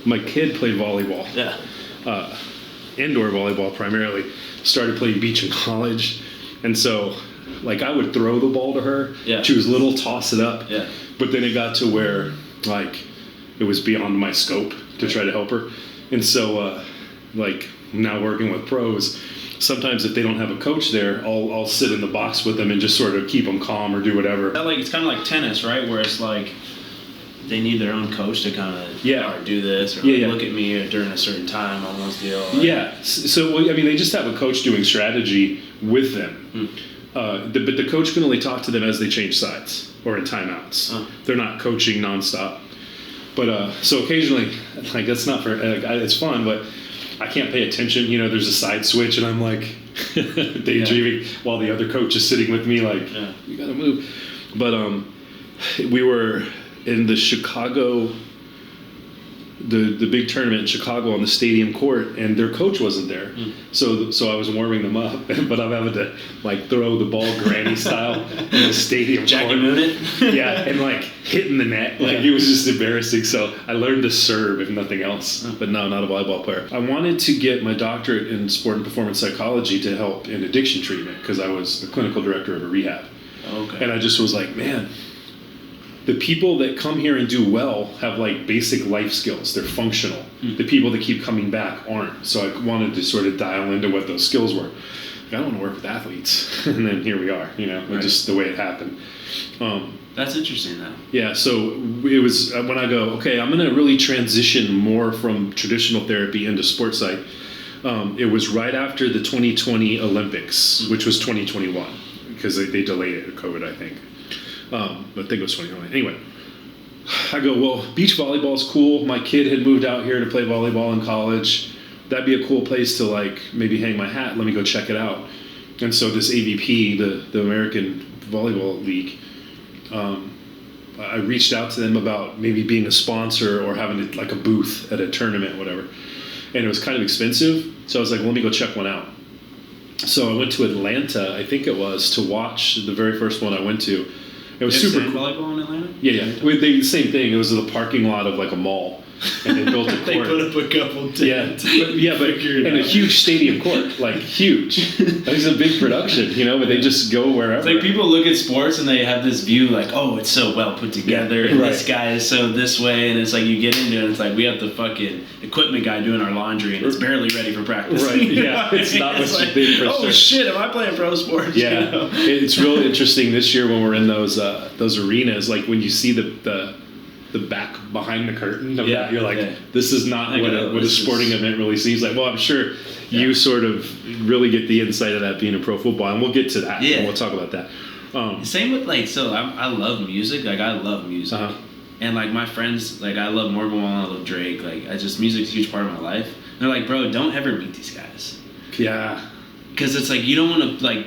my kid played volleyball. Yeah. Indoor volleyball primarily. Started playing beach in college. And so, like, I would throw the ball to her. Yeah. She was little, toss it up. Yeah. But then it got to where, like, it was beyond my scope to try to help her. And so, like, now working with pros, sometimes if they don't have a coach there, I'll sit in the box with them and just sort of keep them calm or do whatever. Like, it's kind of like tennis, right? Where it's like they need their own coach to kind of do this or look at me during a certain time, almost deal. Right? Yeah. So, I mean, they just have a coach doing strategy with them. But the coach can only talk to them as they change sides or in timeouts. They're not coaching nonstop. But so occasionally, like, that's not for it's fun, but I can't pay attention. You know, there's a side switch, and I'm like daydreaming while the other coach is sitting with me, like, you gotta move. But we were in the Chicago, the big tournament in Chicago on the stadium court, and their coach wasn't there. So I was warming them up, but I'm having to, like, throw the ball granny style in the stadium Jackie court. Moon it? Yeah, and, like, hitting the net. Like, it was just embarrassing. So I learned to serve, if nothing else. But no, not a volleyball player. I wanted to get my doctorate in sport and performance psychology to help in addiction treatment because I was the clinical director of a rehab. Okay. And I just was like, man, the people that come here and do well have, like, basic life skills. They're functional. The people that keep coming back aren't. So I wanted to sort of dial into what those skills were. Like, I don't want to work with athletes. And then here we are, you know, just the way it happened. That's interesting, though. Yeah, so it was when I go, okay, I'm going to really transition more from traditional therapy into sports psych. It was right after the 2020 Olympics, which was 2021, because they delayed it with COVID, I think. I think it was 2020. Anyway, I go, well, beach volleyball is cool. My kid had moved out here to play volleyball in college. That'd be a cool place to, like, maybe hang my hat. Let me go check it out. And so this AVP, the American Volleyball League, I reached out to them about maybe being a sponsor or having, like, a booth at a tournament, whatever. And it was kind of expensive. So I was like, well, let me go check one out. So I went to Atlanta, I think it was, to watch the very first one I went to. It was super cool. Volleyball in Atlanta? Yeah. Same thing. It was the parking lot of, like, a mall, and they built a court. They put up a couple tents. And a huge stadium court, like, huge. It's a big production, you know. But they just go wherever. It's like people look at sports and they have this view, like, oh, it's so well put together, and this guy is so this way, and it's like you get into it, and it's like we have the fucking equipment guy doing our laundry, and it's barely ready for practice. Right? Yeah, it's not much like, big for oh shit, am I playing pro sports? Yeah, you know? It's real interesting this year when we're in those arenas. Like, when you see the back behind the curtain of that, you're like, this is not what a sporting event really seems like. Well, I'm sure you sort of really get the insight of that being in pro football, and we'll get to that. And we'll talk about that. Same with, like, so I love music. Like, I love music. And, like, my friends, like, I love Morgan Wallen, I love Drake. Like, music's a huge part of my life. And they're like, bro, don't ever meet these guys. Yeah. Because it's like, you don't want to, like,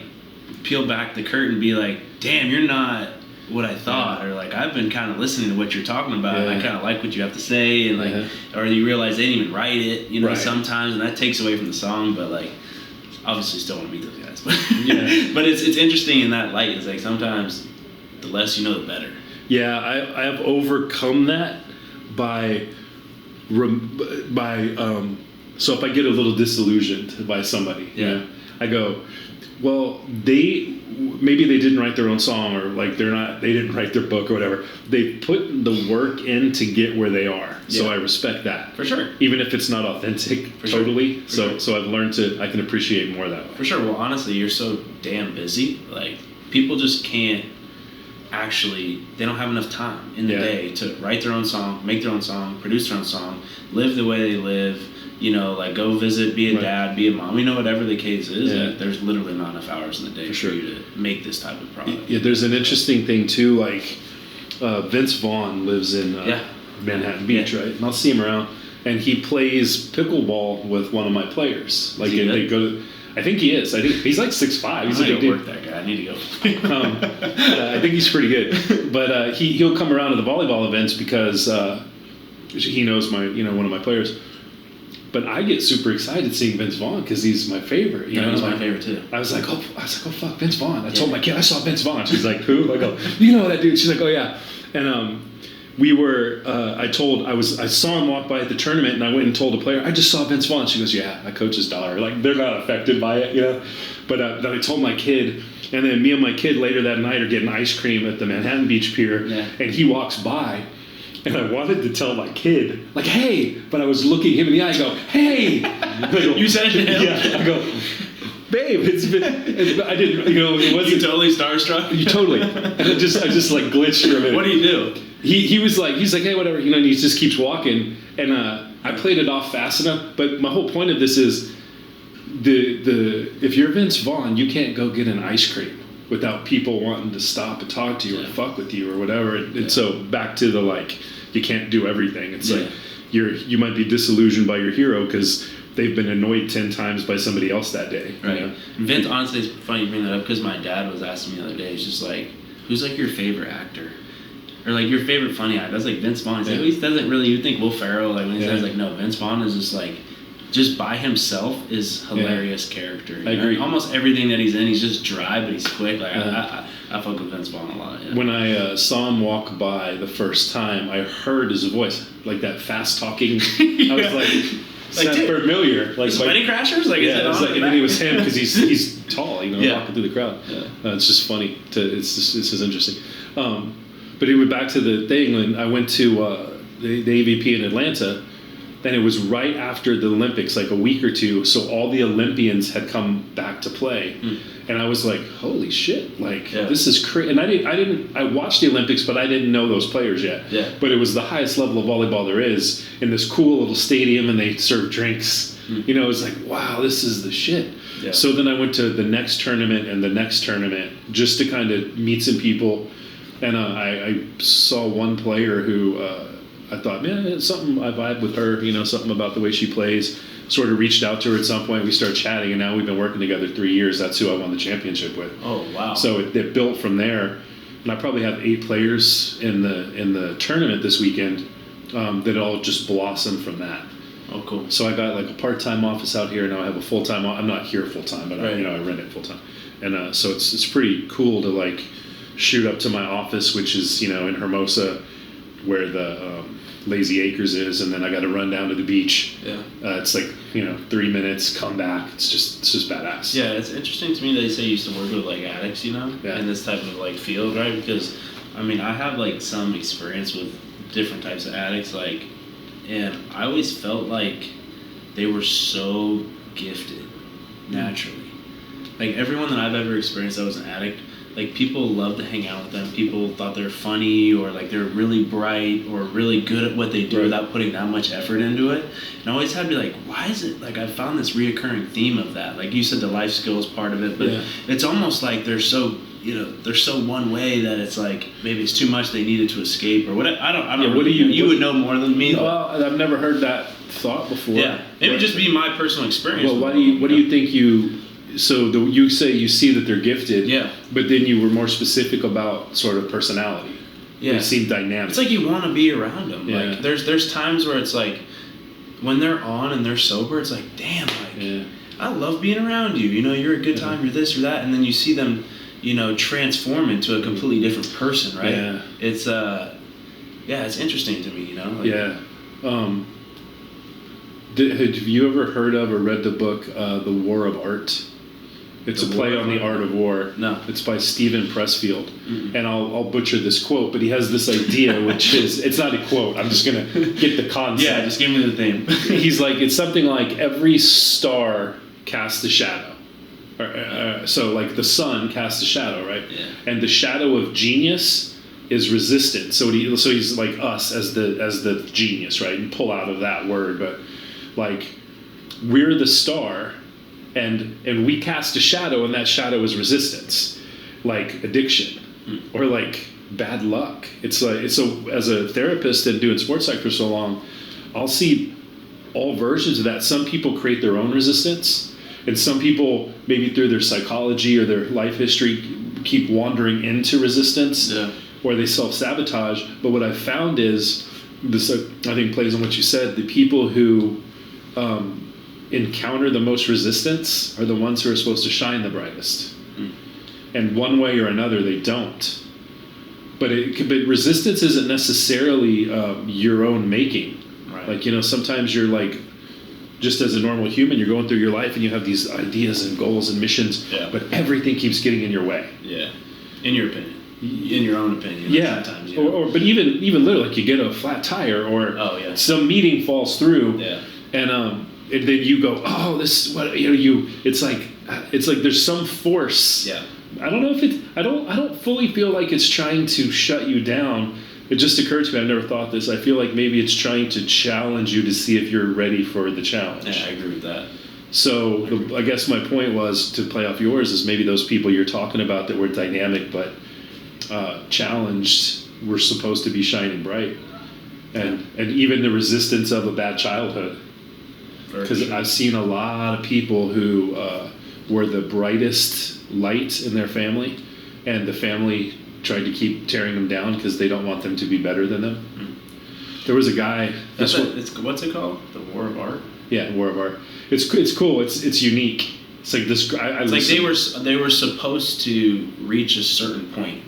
peel back the curtain and be like, damn, you're not what I thought, or, like, I've been kind of listening to what you're talking about, and I kind of like what you have to say, and, like, or you realize they didn't even write it, you know, sometimes, and that takes away from the song, but, like, obviously still want to meet those guys, but but it's interesting in that light. It's like sometimes the less you know, the better. Yeah, I have overcome that by so if I get a little disillusioned by somebody, you know, I go, well, maybe they didn't write their own song, or, like, they didn't write their book or whatever. They put the work in to get where they are. So I respect that. For sure. Even if it's not authentic totally. So I've learned I can appreciate more that way. For sure. Well, honestly, you're so damn busy. Like, people just can't they don't have enough time in the day to write their own song, make their own song, produce their own song, live the way they live, you know, like, go visit, be a dad, be a mom, you know, whatever the case is. Like, there's literally not enough hours in the day for you to make this type of product. Yeah, there's an interesting thing too, like, Vince Vaughn lives in Manhattan Beach, right? And I'll see him around, and he plays pickleball with one of my players. Like, they go to, I think he is. I think he's like 6'5". He's I need to work that guy. I need to go. I think he's pretty good. But he'll come around to the volleyball events because he knows one of my players. But I get super excited seeing Vince Vaughn because he's my favorite. You know, he's my favorite too. I was like, oh fuck, Vince Vaughn. I told my kid I saw Vince Vaughn. She's like, who? I go, you know that dude? She's like, oh yeah. And we were. I saw him walk by at the tournament, and I went and told a player, I just saw Vince Vaughn. She goes, yeah, I coach his daughter. Like they're not affected by it, you know. But then I told my kid, and then me and my kid later that night are getting ice cream at the Manhattan Beach Pier, and he walks by. And I wanted to tell my kid, like, hey, but I was looking him in the eye. I go, hey. I go, you said it to him? Yeah. I go, babe, it's been. I didn't, you know, it wasn't. You totally starstruck? You totally. And I just like glitched for a minute. What do you do? He was like, hey, whatever, you know, and he just keeps walking. And I played it off fast enough. But my whole point of this is, if you're Vince Vaughn, you can't go get an ice cream without people wanting to stop and talk to you or fuck with you or whatever. And so back to the like, you can't do everything. It's like you might be disillusioned by your hero because they've been annoyed 10 times by somebody else that day. Right. You know? Vince, honestly, it's funny you bring that up because my dad was asking me the other day, he's just like, who's like your favorite actor? Or like your favorite funny actor? I was like, Vince Vaughn. He's like, well, he doesn't really, you think Will Ferrell, like when he says like, no, Vince Vaughn is just like, just by himself is hilarious character. I agree. Almost everything that he's in, he's just dry, but he's quick. Like I fuck with Vince Vaughn a lot. Yeah. When I saw him walk by the first time, I heard his voice, like that fast talking. I was like, it's not familiar. Like Wedding Crashers? Like, yeah, is it was on? Like, and then it was him because he's tall, you know, walking through the crowd. Yeah. It's just funny. This is interesting. But anyway, back to the thing. When I went to the AVP in Atlanta, then it was right after the Olympics, like a week or two. So all the Olympians had come back to play, and I was like, "Holy shit! Like this is crazy." And I watched the Olympics, but I didn't know those players yet. Yeah. But it was the highest level of volleyball there is in this cool little stadium, and they serve drinks. You know, it was like, wow, this is the shit. Yeah. So then I went to the next tournament and the next tournament just to kind of meet some people, and I saw one player who. I thought, man, it's something I vibe with her, you know, something about the way she plays. Sort of reached out to her at some point. We started chatting, and now we've been working together 3 years. That's who I won the championship with. Oh, wow. So it built from there. And I probably have 8 players in the tournament this weekend that all just blossomed from that. Oh, cool. So I got like a part-time office out here. Now I have a full-time. I'm not here full-time, but right. I rent it full-time. And so it's pretty cool to like shoot up to my office, which is, you know, in Hermosa, where the Lazy Acres is, and then I got to run down to the beach. Yeah. It's like, you know, 3 minutes, come back. It's just badass. Yeah, it's interesting to me that you say you used to work with like addicts, you know, in this type of like field, right? Because I mean, I have like some experience with different types of addicts, like, and I always felt like they were so gifted naturally. Like everyone that I've ever experienced that was an addict, like people love to hang out with them. People thought they're funny or like they're really bright or really good at what they do without putting that much effort into it. And I always had to be like, why is it like I found this reoccurring theme of that? Like you said, the life skills part of it, but it's almost like they're so, you know, they're so one way that it's like maybe it's too much they needed to escape or what. I don't know. What do you would know more than me. Well, I've never heard that thought before. Yeah, it would just be my personal experience. Well, what do you think you? So you say you see that they're gifted, but then you were more specific about sort of personality. Yeah, they seem dynamic. It's like you want to be around them. Yeah. Like there's times where it's like when they're on and they're sober, it's like damn, like I love being around you. You know, you're a good time. You're this or that, and then you see them, you know, transform into a completely different person. Right? Yeah. It's it's interesting to me. You know. Like, yeah. Have you ever heard of or read the book The War of Art? It's a play on the art of war. No. It's by Stephen Pressfield. Mm-hmm. And I'll butcher this quote, but he has this idea, which is, it's not a quote, I'm just going to get the concept. Yeah, just give me the theme. He's like, it's something like every star casts a shadow. So like the sun casts a shadow, right? Yeah. And the shadow of genius is resistant. So he's like us as the genius, right? And pull out of that word, but like we're the star. And we cast a shadow, and that shadow is resistance, like addiction or like bad luck. It's like so. As a therapist and doing sports psych for so long, I'll see all versions of that. Some people create their own resistance, and some people maybe through their psychology or their life history keep wandering into resistance, or they self-sabotage. But what I've found is this. I think plays on what you said. The people who encounter the most resistance are the ones who are supposed to shine the brightest. And one way or another, they don't. but resistance isn't necessarily your own making. Right. Like, sometimes you're like, just as a normal human, you're going through your life and you have these ideas and goals and missions, but everything keeps getting in your way. Yeah. In your opinion. In your own opinion. Yeah. Sometimes, But even literally, like you get a flat tire or some meeting falls through, and then you go, oh, this is what It's like there's some force. Yeah. I don't know if I don't fully feel like it's trying to shut you down. It just occurred to me, I've never thought this. I feel like maybe it's trying to challenge you to see if you're ready for the challenge. Yeah, I agree with that. So I guess my point was, to play off yours, is maybe those people you're talking about that were dynamic but challenged were supposed to be shining bright. And even the resistance of a bad childhood. Because I've seen a lot of people who were the brightest light in their family, and the family tried to keep tearing them down because they don't want them to be better than them. Mm. There was a guy. What's it called? The War of Art. Yeah, War of Art. It's cool. It's unique. It's like this. It's like they were supposed to reach a certain point,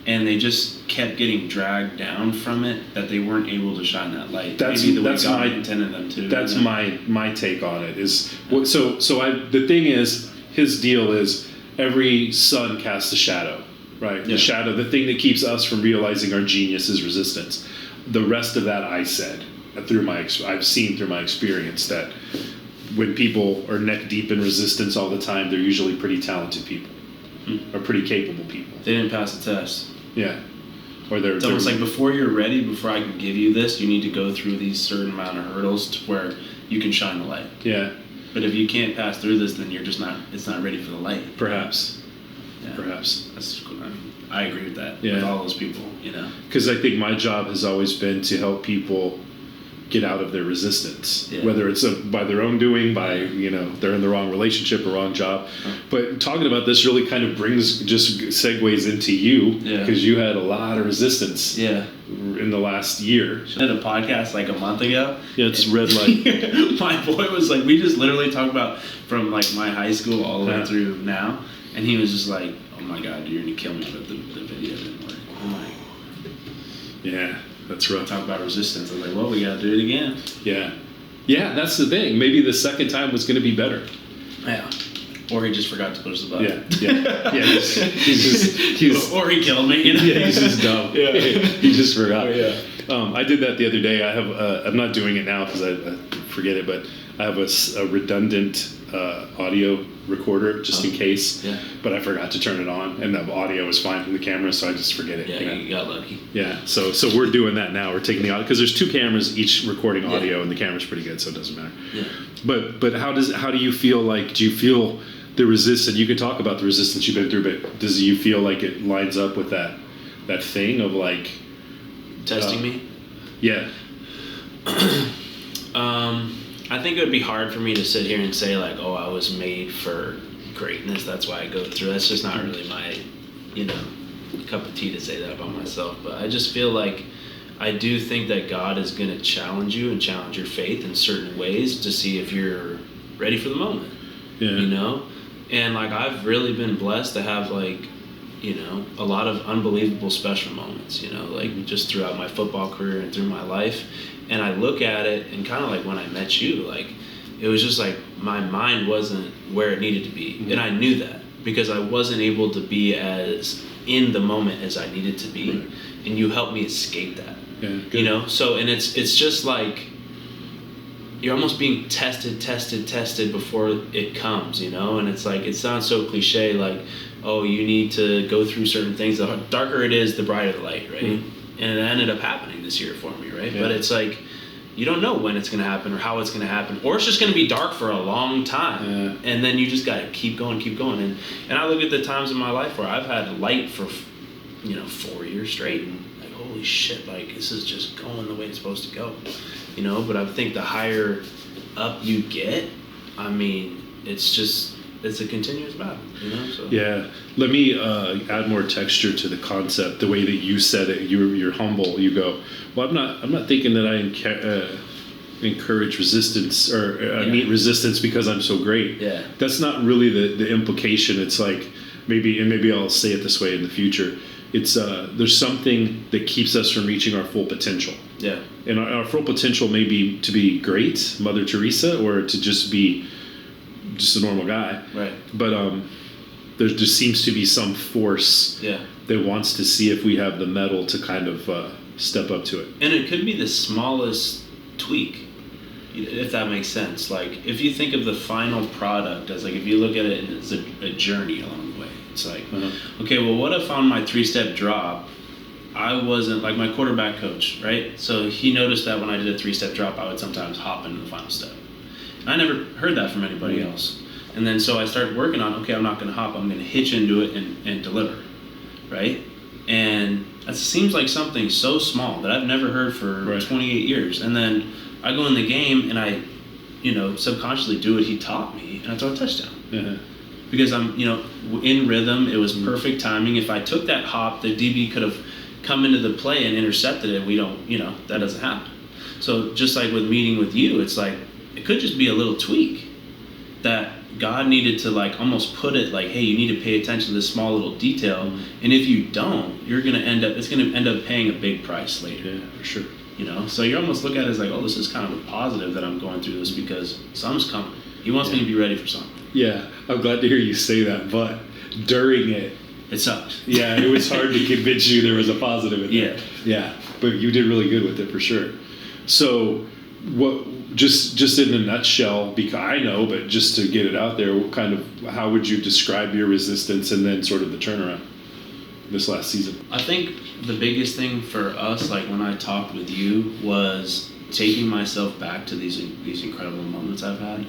and they just kept getting dragged down from it, that they weren't able to shine that light. Maybe the way God intended them to. That's my take on it. Is the thing is, his deal is every sun casts a shadow. Right, the shadow, the thing that keeps us from realizing our genius is resistance. The rest of that, I've seen through my experience that when people are neck deep in resistance all the time, they're usually pretty talented people or pretty capable people. They didn't pass the test. Yeah, or it's almost like before you're ready, before I can give you this, you need to go through these certain amount of hurdles to where you can shine the light. Yeah, but if you can't pass through this, then you're just not. It's not ready for the light. Perhaps. Yeah. Perhaps. That's cool. I agree with that. With all those people, Because I think my job has always been to help people get out of their resistance, whether it's by their own doing, by they're in the wrong relationship or wrong job. But talking about this really kind of segues into you, because you had a lot of resistance. In the last year. I did a podcast like a month ago. Yeah, it's red light. My boy was like, we just literally talked about from like my high school all the way through now, and he was just like, oh my God, you're gonna kill me, but the video didn't work. I'm like, yeah, that's rough. Talk about resistance. I'm like, well, we gotta do it again. Yeah, that's the thing. Maybe the second time was gonna be better. Yeah. Or he just forgot to push the button. Yeah. He's or he killed me. Yeah, he's just dumb. He just forgot. Oh, yeah. I did that the other day. I have. I'm not doing it now because I forget it, but I have a redundant audio recorder just in case. Yeah. But I forgot to turn it on, and the audio was fine from the camera, so I just forget it. Yeah, you got lucky. Yeah. So we're doing that now. We're taking the audio because there's two cameras each recording audio, and the camera's pretty good, so it doesn't matter. Yeah. But how do you feel like? Do you feel the resistance? You can talk about the resistance you've been through, but does you feel like it lines up with that thing of like testing me? Yeah. I think it would be hard for me to sit here and say like, oh, I was made for greatness, that's why I go through. That's just not really my, cup of tea to say that about myself. But I just feel like I do think that God is going to challenge you and challenge your faith in certain ways to see if you're ready for the moment. Yeah. And like I've really been blessed to have like, a lot of unbelievable special moments, like just throughout my football career and through my life. And I look at it and kind of like when I met you, like it was just like my mind wasn't where it needed to be. Mm-hmm. And I knew that because I wasn't able to be as in the moment as I needed to be. Right. And you helped me escape that. Yeah, So, and it's just like you're almost being tested before it comes, and it's like, it sounds so cliche, like, oh, you need to go through certain things. The darker it is, the brighter the light, right? Mm-hmm. And it ended up happening this year for me, right? Yeah. But it's like, you don't know when it's going to happen or how it's going to happen, or it's just going to be dark for a long time. Yeah. And then you just got to keep going. And I look at the times in my life where I've had light for, 4 years straight, and like, holy shit, like this is just going the way it's supposed to go, But I think the higher up you get, I mean, it's a continuous battle, So. Yeah. Let me add more texture to the concept. The way that you said it, you're humble. You go, well, I'm not thinking that I encourage resistance or meet resistance because I'm so great. Yeah. That's not really the implication. It's like maybe I'll say it this way in the future. it's there's something that keeps us from reaching our full potential. Yeah. And our full potential may be to be great, Mother Teresa, or to just be just a normal guy. Right. But there just seems to be some force that wants to see if we have the mettle to kind of step up to it. And it could be the smallest tweak, if that makes sense. Like, if you think of the final product as, like, if you look at it as a journey along the way, it's like, okay, well, what if on my 3-step drop, I wasn't, like, my quarterback coach, right? So he noticed that when I did a 3-step drop, I would sometimes hop into the final step. And I never heard that from anybody else. And then so I started working on, okay, I'm not going to hop, I'm going to hitch into it and deliver, right? And that seems like something so small that I've never heard for 28 years. And then I go in the game and I, subconsciously do what he taught me, and I throw a touchdown. Because I'm, in rhythm. It was perfect timing. If I took that hop, the DB could have come into the play and intercepted it. We don't, that doesn't happen. So just like with meeting with you, it's like, it could just be a little tweak that God needed to, like, almost put it like, hey, you need to pay attention to this small little detail. And if you don't, it's going to end up paying a big price later. Yeah, for sure. So you almost look at it as like, oh, this is kind of a positive that I'm going through this because something's coming. He wants me to be ready for something. Yeah, I'm glad to hear you say that, but during it sucked. Yeah, it was hard to convince you there was a positive in it. Yeah, but you did really good with it for sure. So, what? Just in a nutshell, because I know, but just to get it out there, how would you describe your resistance and then sort of the turnaround this last season? I think the biggest thing for us, like when I talked with you, was taking myself back to these incredible moments I've had,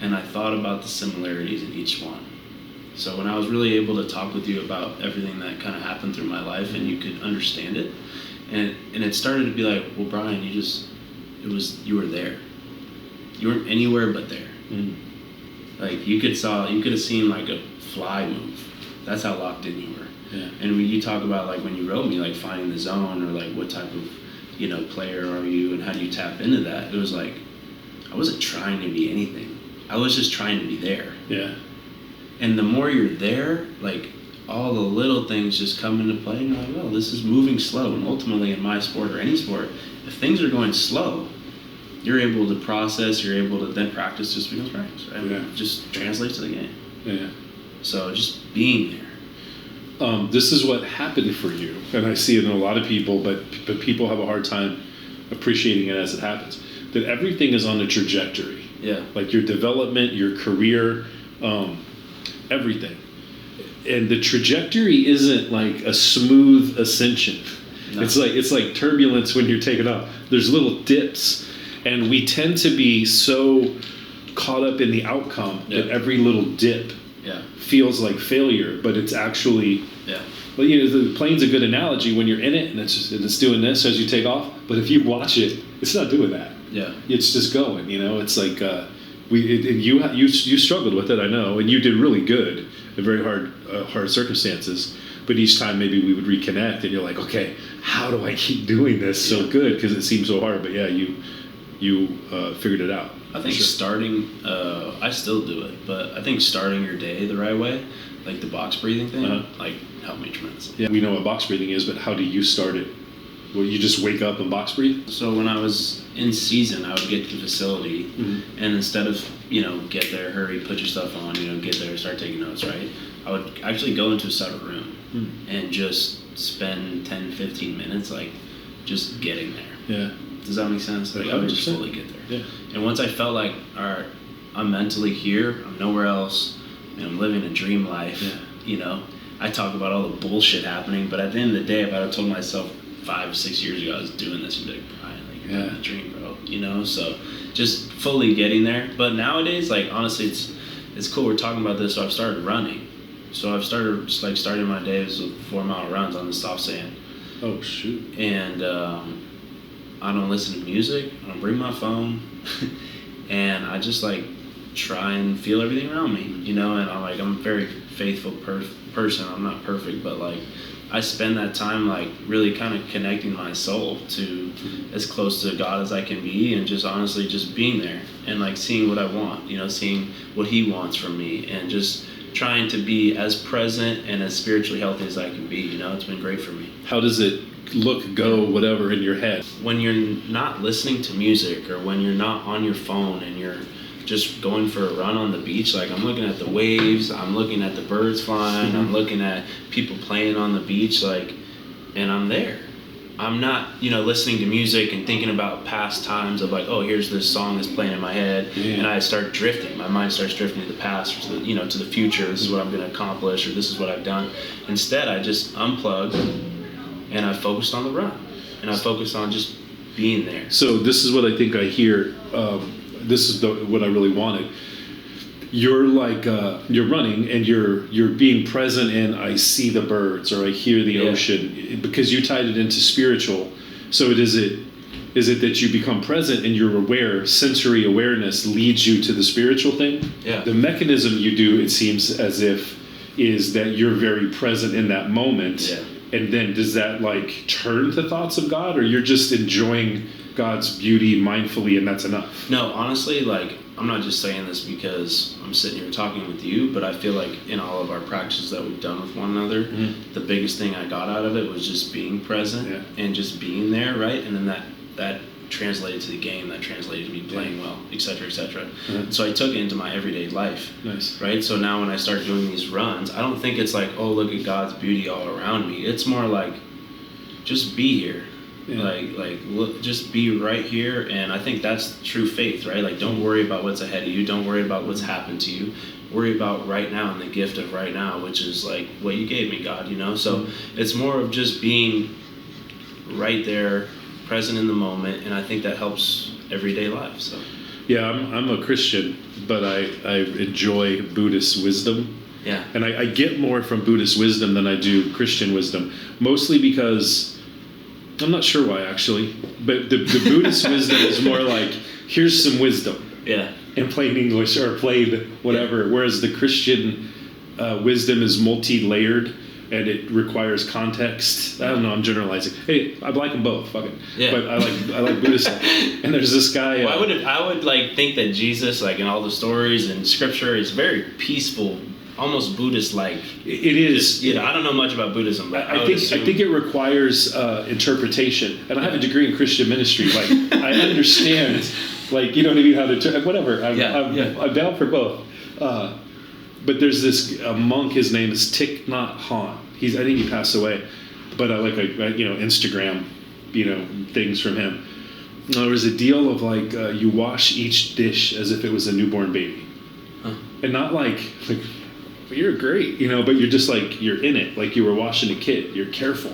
and I thought about the similarities in each one. So when I was really able to talk with you about everything that kind of happened through my life, and you could understand it, and it started to be like, well, Bryan, you were there. You weren't anywhere but there. Like you could have seen like a fly move. That's how locked in you were. Yeah. And when you talk about like when you wrote me, like finding the zone or like what type of player are you and how do you tap into that? It was like I wasn't trying to be anything. I was just trying to be there. Yeah. And the more you're there, like all the little things just come into play, and you're like, oh, this is moving slow. And ultimately, in my sport or any sport, if things are going slow, you're able to process, you're able to then practice just becomes practice, right? Yeah. It just translates to the game. Yeah. So just being there. This is what happened for you, and I see it in a lot of people, but people have a hard time appreciating it as it happens. That everything is on a trajectory. Yeah. Like your development, your career, everything. And the trajectory isn't like a smooth ascension. No. It's like turbulence when you're taking off. There's little dips. And we tend to be so caught up in the outcome that every little dip feels like failure, but it's actually Well, the plane's a good analogy when you're in it and it's doing this as you take off. But if you watch it, it's not doing that. Yeah, it's just going. It's like you struggled with it, I know, and you did really good in very hard circumstances. But each time maybe we would reconnect, and you're like, okay, how do I keep doing this so good? Because it seems so hard. But yeah, you figured it out. I think starting, I still do it, but I think starting your day the right way, like the box breathing thing, like helped me tremendously. Yeah, we know what box breathing is, but how do you start it? Well, you just wake up and box breathe? So when I was in season, I would get to the facility, and instead of, get there, hurry, put your stuff on, get there, start taking notes, right? I would actually go into a separate room and just spend 10, 15 minutes, like, just getting there. Yeah. Does that make sense? Like, I would just fully get there. Yeah. And once I felt like, all right, I'm mentally here, I'm nowhere else, and I'm living a dream life, I talk about all the bullshit happening, but at the end of the day, if I had told myself 5 or 6 years ago I was doing this, you'd be like, Bryan, like, you're living a dream, bro, So just fully getting there. But nowadays, like, honestly, it's cool we're talking about this, so I've started running. So I've started, starting my days with 4-mile runs on the soft sand. Oh, shoot. And I don't listen to music. I don't bring my phone. And I just, try and feel everything around me, And I'm a very faithful person. I'm not perfect, but, I spend that time, really kind of connecting my soul to as close to God as I can be, and just honestly just being there and, seeing what I want, seeing what He wants from me, and just trying to be as present and as spiritually healthy as I can be. You know, it's been great for me. How does it look, go, whatever in your head? When you're not listening to music, or when you're not on your phone and you're just going for a run on the beach, like I'm looking at the waves, I'm looking at the birds flying, I'm looking at people playing on the beach, like, and I'm there. I'm not, listening to music and thinking about past times of like, oh, here's this song that's playing in my head, and I start drifting. My mind starts drifting to the past, or to the, to the future. This is what I'm going to accomplish, or this is what I've done. Instead, I just unplugged and I focused on the run, and I focused on just being there. So this is what I think I hear. This is what I really wanted. You're like you're running and you're being present, and I see the birds or I hear the ocean, because you tied it into spiritual. So is it that you become present and you're aware? Sensory awareness leads you to the spiritual thing. Yeah. The mechanism you do, it seems as if, is that you're very present in that moment. Yeah. And then does that like turn to thoughts of God, or you're just enjoying God's beauty mindfully and that's enough? No, honestly, like, I'm not just saying this because I'm sitting here talking with you, but I feel like in all of our practices that we've done with one another, the biggest thing I got out of it was just being present and just being there, right? And then that translated to the game, that translated to me playing well, et cetera, et cetera. So I took it into my everyday life. Nice. Right? So now when I start doing these runs, I don't think it's like, oh, look at God's beauty all around me. It's more like, just be here. Like look, just be right here. And I think that's true faith, right? Like, don't worry about what's ahead of you. Don't worry about what's happened to you. Worry about right now and the gift of right now, which is like what you gave me, God, So it's more of just being right there, present in the moment, and I think that helps everyday life. So yeah, I'm a Christian, but I enjoy Buddhist wisdom. Yeah. And I get more from Buddhist wisdom than I do Christian wisdom, mostly because I'm not sure why actually, but the Buddhist wisdom is more like, here's some wisdom. Yeah. In plain English or plain whatever. Whereas the Christian wisdom is multi-layered and it requires context. I don't know, I'm generalizing. Hey, I like them both, fuck it. Yeah. But I like Buddhist stuff. And there's this guy. Well, I would like think that Jesus, like in all the stories and scripture, is very peaceful, almost Buddhist-like. It is. Just, I don't know much about Buddhism, but I think it requires interpretation. And I have a degree in Christian ministry. Like, I understand, like, you know what I mean, how to whatever. I'm down for both. But there's this monk. His name is Thich Nhat Hanh. I think he passed away. But I like Instagram, things from him. There was a deal of like you wash each dish as if it was a newborn baby, and not like you're great, but you're just like, you're in it, like you were washing a kid. You're careful.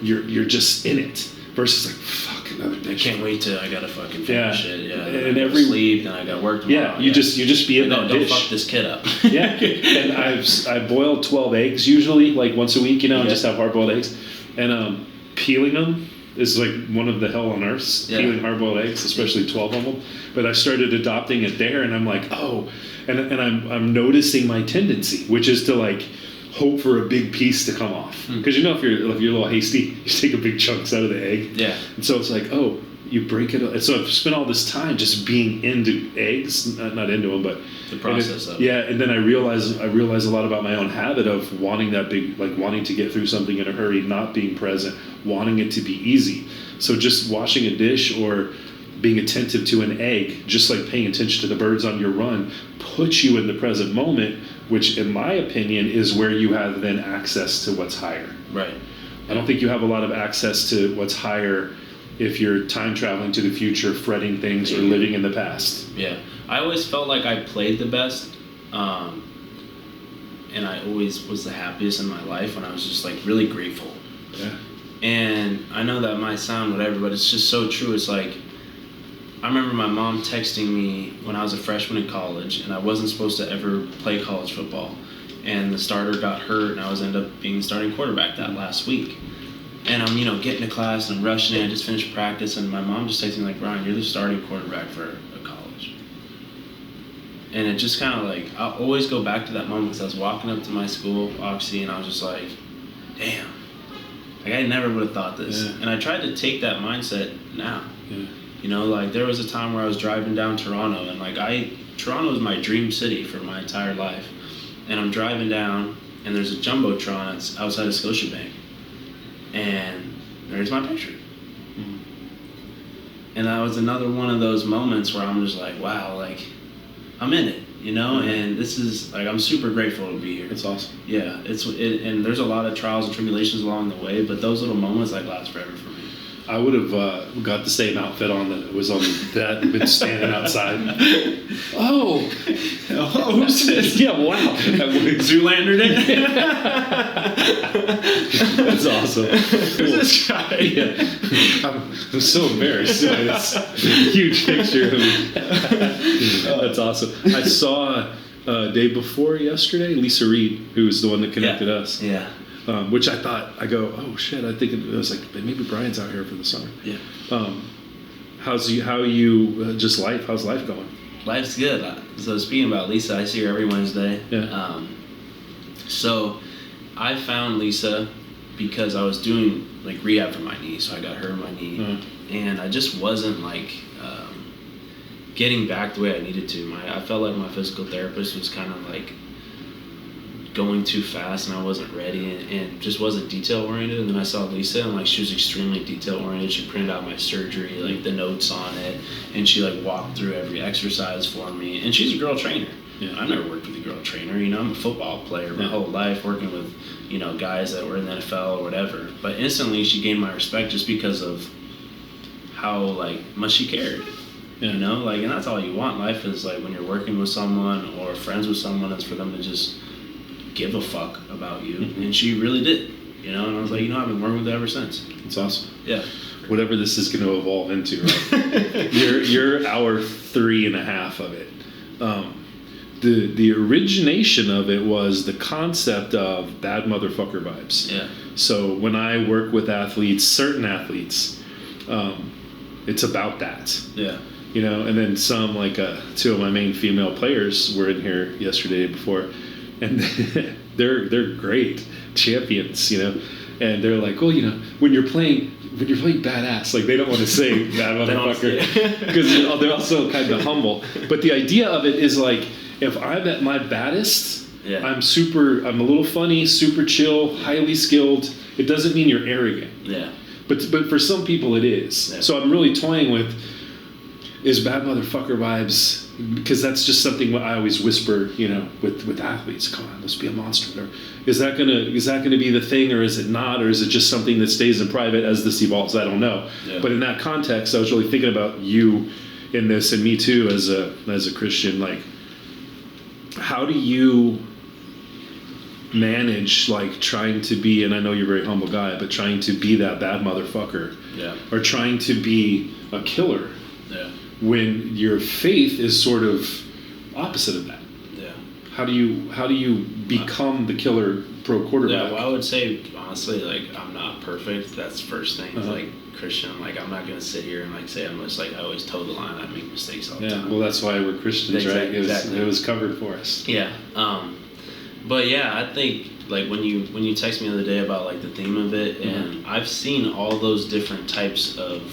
You're just in it. Versus like, fuck, another dish. I can't wait till I gotta fucking finish it. Yeah. And every sleep, and I got work tomorrow. Yeah, you just be in that dish. Don't fuck this kid up. Yeah. And I boil 12 eggs usually, like once a week, and just have hard-boiled eggs. And peeling them is like one of the hell on earth. Yeah. Peeling hard-boiled eggs, especially 12 of them. But I started adopting it there, and I'm like, oh, and I'm noticing my tendency, which is to like hope for a big piece to come off, because if you're a little hasty, you take a big chunks out of the egg. Yeah. And so it's like, oh, you break it up. And so I've spent all this time just being into eggs, not into them, but the process of it. Yeah, and then I realize a lot about my own habit of wanting that big, like wanting to get through something in a hurry, not being present, wanting it to be easy. So just washing a dish or being attentive to an egg, just like paying attention to the birds on your run, puts you in the present moment, which in my opinion is where you have then access to what's higher. Right. I don't think you have a lot of access to what's higher if you're time traveling to the future, fretting things, or living in the past. Yeah. I always felt like I played the best, and I always was the happiest in my life when I was just like really grateful. Yeah. And I know that might sound whatever, but it's just so true. It's like, I remember my mom texting me when I was a freshman in college, and I wasn't supposed to ever play college football. And the starter got hurt, and I ended up being the starting quarterback that last week. And I'm, getting to class, and I'm rushing in. I just finished practice, and my mom just texted me like, Bryan, you're the starting quarterback for a college. And it just kind of like, I'll always go back to that moment, because I was walking up to my school, Oxy, and I was just like, damn. Like, I never would have thought this. Yeah. And I tried to take that mindset now. Yeah. Like there was a time where I was driving down Toronto, and like Toronto was my dream city for my entire life. and I'm driving down, and there's a jumbotron outside of Scotiabank, and there's my picture. Mm-hmm. And that was another one of those moments where I'm just like, wow, like, I'm in it, you know? Mm-hmm. And this is, like, I'm super grateful to be here. That's awesome. Yeah, and there's a lot of trials and tribulations along the way, but those little moments, like, last forever for me. I would have got the same outfit on that was on that and been standing outside. Oh, who's this? Yeah, wow. Zoolander did? That's awesome. Who's this guy? Yeah. I'm so embarrassed by this huge picture of me. That's awesome. I saw day before yesterday, Lisa Reed, who was the one that connected us. Yeah. Which I thought, I go, oh shit, I think it was like, maybe Bryan's out here for the summer. Yeah. How's life going? Life's good. So speaking about Lisa, I see her every Wednesday. Yeah. So I found Lisa because I was doing like rehab for my knee. So I got her in my knee, and I just wasn't like getting back the way I needed to. I felt like my physical therapist was kind of like going too fast, and I wasn't ready, and just wasn't detail oriented. And then I saw Lisa, and like she was extremely detail oriented. She printed out my surgery, like the notes on it, and she like walked through every exercise for me. And she's a girl trainer. Yeah. I've never worked with a girl trainer. You know, I'm a football player my whole life, working with, you know, guys that were in the NFL or whatever. But instantly she gained my respect just because of how like much she cared. You know, like, and that's all you want. Life is like when you're working with someone or friends with someone, it's for them to just give a fuck about you. And she really did, you know. And I was like, you know, I've been working with her ever since. It's awesome. Yeah. Whatever this is going to evolve into, right? you're hour 3.5 of it. The origination of it was the concept of bad motherfucker vibes. Yeah. So when I work with athletes, certain athletes, it's about that. Yeah. You know, and then some, like two of my main female players were in here yesterday before, and they're great champions, you know, and they're like, well, you know, when you're playing badass, like they don't want to say bad motherfucker because they're also kind of humble. But the idea of it is like, if I'm at my baddest, I'm a little funny, super chill, highly skilled. It doesn't mean you're arrogant. Yeah. But for some people it is. Yeah. So I'm really toying with, is bad motherfucker vibes, because that's just something I always whisper, you know, with athletes. Come on, let's be a monster. Or is that gonna be the thing, or is it not, or is it just something that stays in private as this evolves? I don't know. Yeah. But in that context, I was really thinking about you in this, and me too as a Christian. Like, how do you manage like trying to be, and I know you're a very humble guy, but trying to be that bad motherfucker, or trying to be a killer, when your faith is sort of opposite of that? How do you become the killer pro quarterback? Yeah, well, I would say honestly, like, I'm not perfect. That's the first thing. Like Christian, like, I'm not gonna sit here and like say I'm just like I always toe the line. I make mistakes all the time. Well, that's why we're Christians, right? Exactly. It was covered for us. Yeah. But yeah, I think like when you text me the other day about like the theme of it, and I've seen all those different types of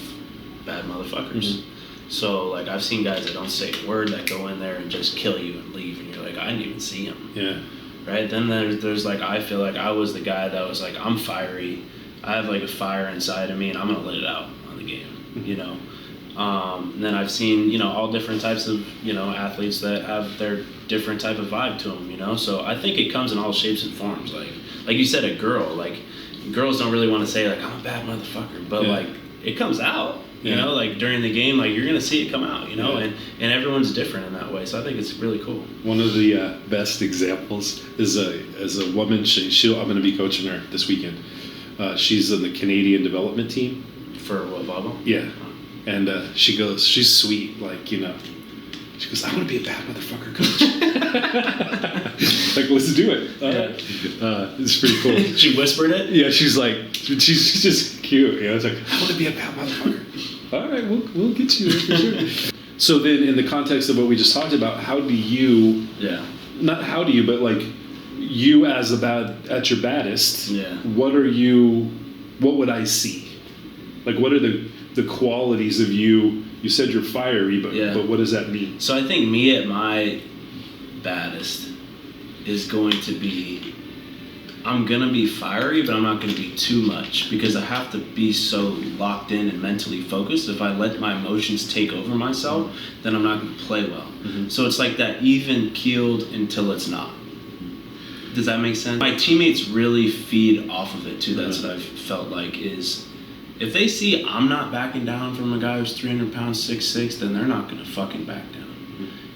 bad motherfuckers. So like I've seen guys that don't say a word, that go in there and just kill you and leave, and you're like, I didn't even see him. Yeah. Right. Then there's like, I feel like I was the guy that was like, I'm fiery. I have like a fire inside of me, and I'm gonna let it out on the game. You know. And then I've seen, you know, all different types of, you know, athletes that have their different type of vibe to them, you know. So I think it comes in all shapes and forms. Like you said, a girl, like girls don't really want to say like I'm a bad motherfucker, but like it comes out, you know, like during the game, like you're gonna see it come out, you know, and everyone's different in that way. So I think it's really cool. One of the best examples is a woman. I'm gonna be coaching her this weekend. She's in the Canadian development team for what, volleyball? Yeah. And she goes, she's sweet, like, you know. She goes, I want to be a bad motherfucker coach. Like, let's do it. It's pretty cool. She whispered it? Yeah, she's just cute. You know, it's like, I want to be a bad motherfucker. All right, we'll get you there for sure. So then, in the context of what we just talked about, how do you? Yeah. Not how do you, but like, you as at your baddest. Yeah. What would I see? Like, what are the qualities of you? You said you're fiery, but what does that mean? So I think me at my baddest is going to be, I'm going to be fiery, but I'm not going to be too much because I have to be so locked in and mentally focused. If I let my emotions take over myself, then I'm not going to play well. So it's like that even keeled until it's not. Does that make sense? My teammates really feed off of it too. That's what I've felt like is if they see I'm not backing down from a guy who's 300 pounds, 6'6", then they're not going to fucking back down.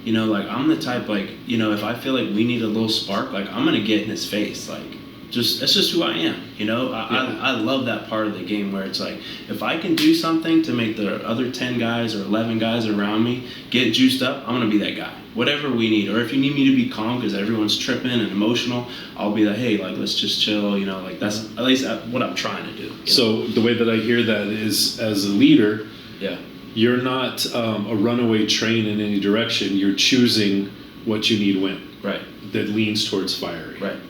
You know, like I'm the type like, you know, if I feel like we need a little spark, like I'm going to get in his face. Like that's just who I am. You know, I love that part of the game where it's like, if I can do something to make the other 10 guys or 11 guys around me get juiced up, I'm going to be that guy. Whatever we need. Or if you need me to be calm because everyone's tripping and emotional, I'll be like, hey, like, let's just chill. You know, like that's at least what I'm trying to do. So the way that I hear that is as a leader, yeah, you're not a runaway train in any direction. You're choosing what you need when. Right. That leans towards fiery. Right.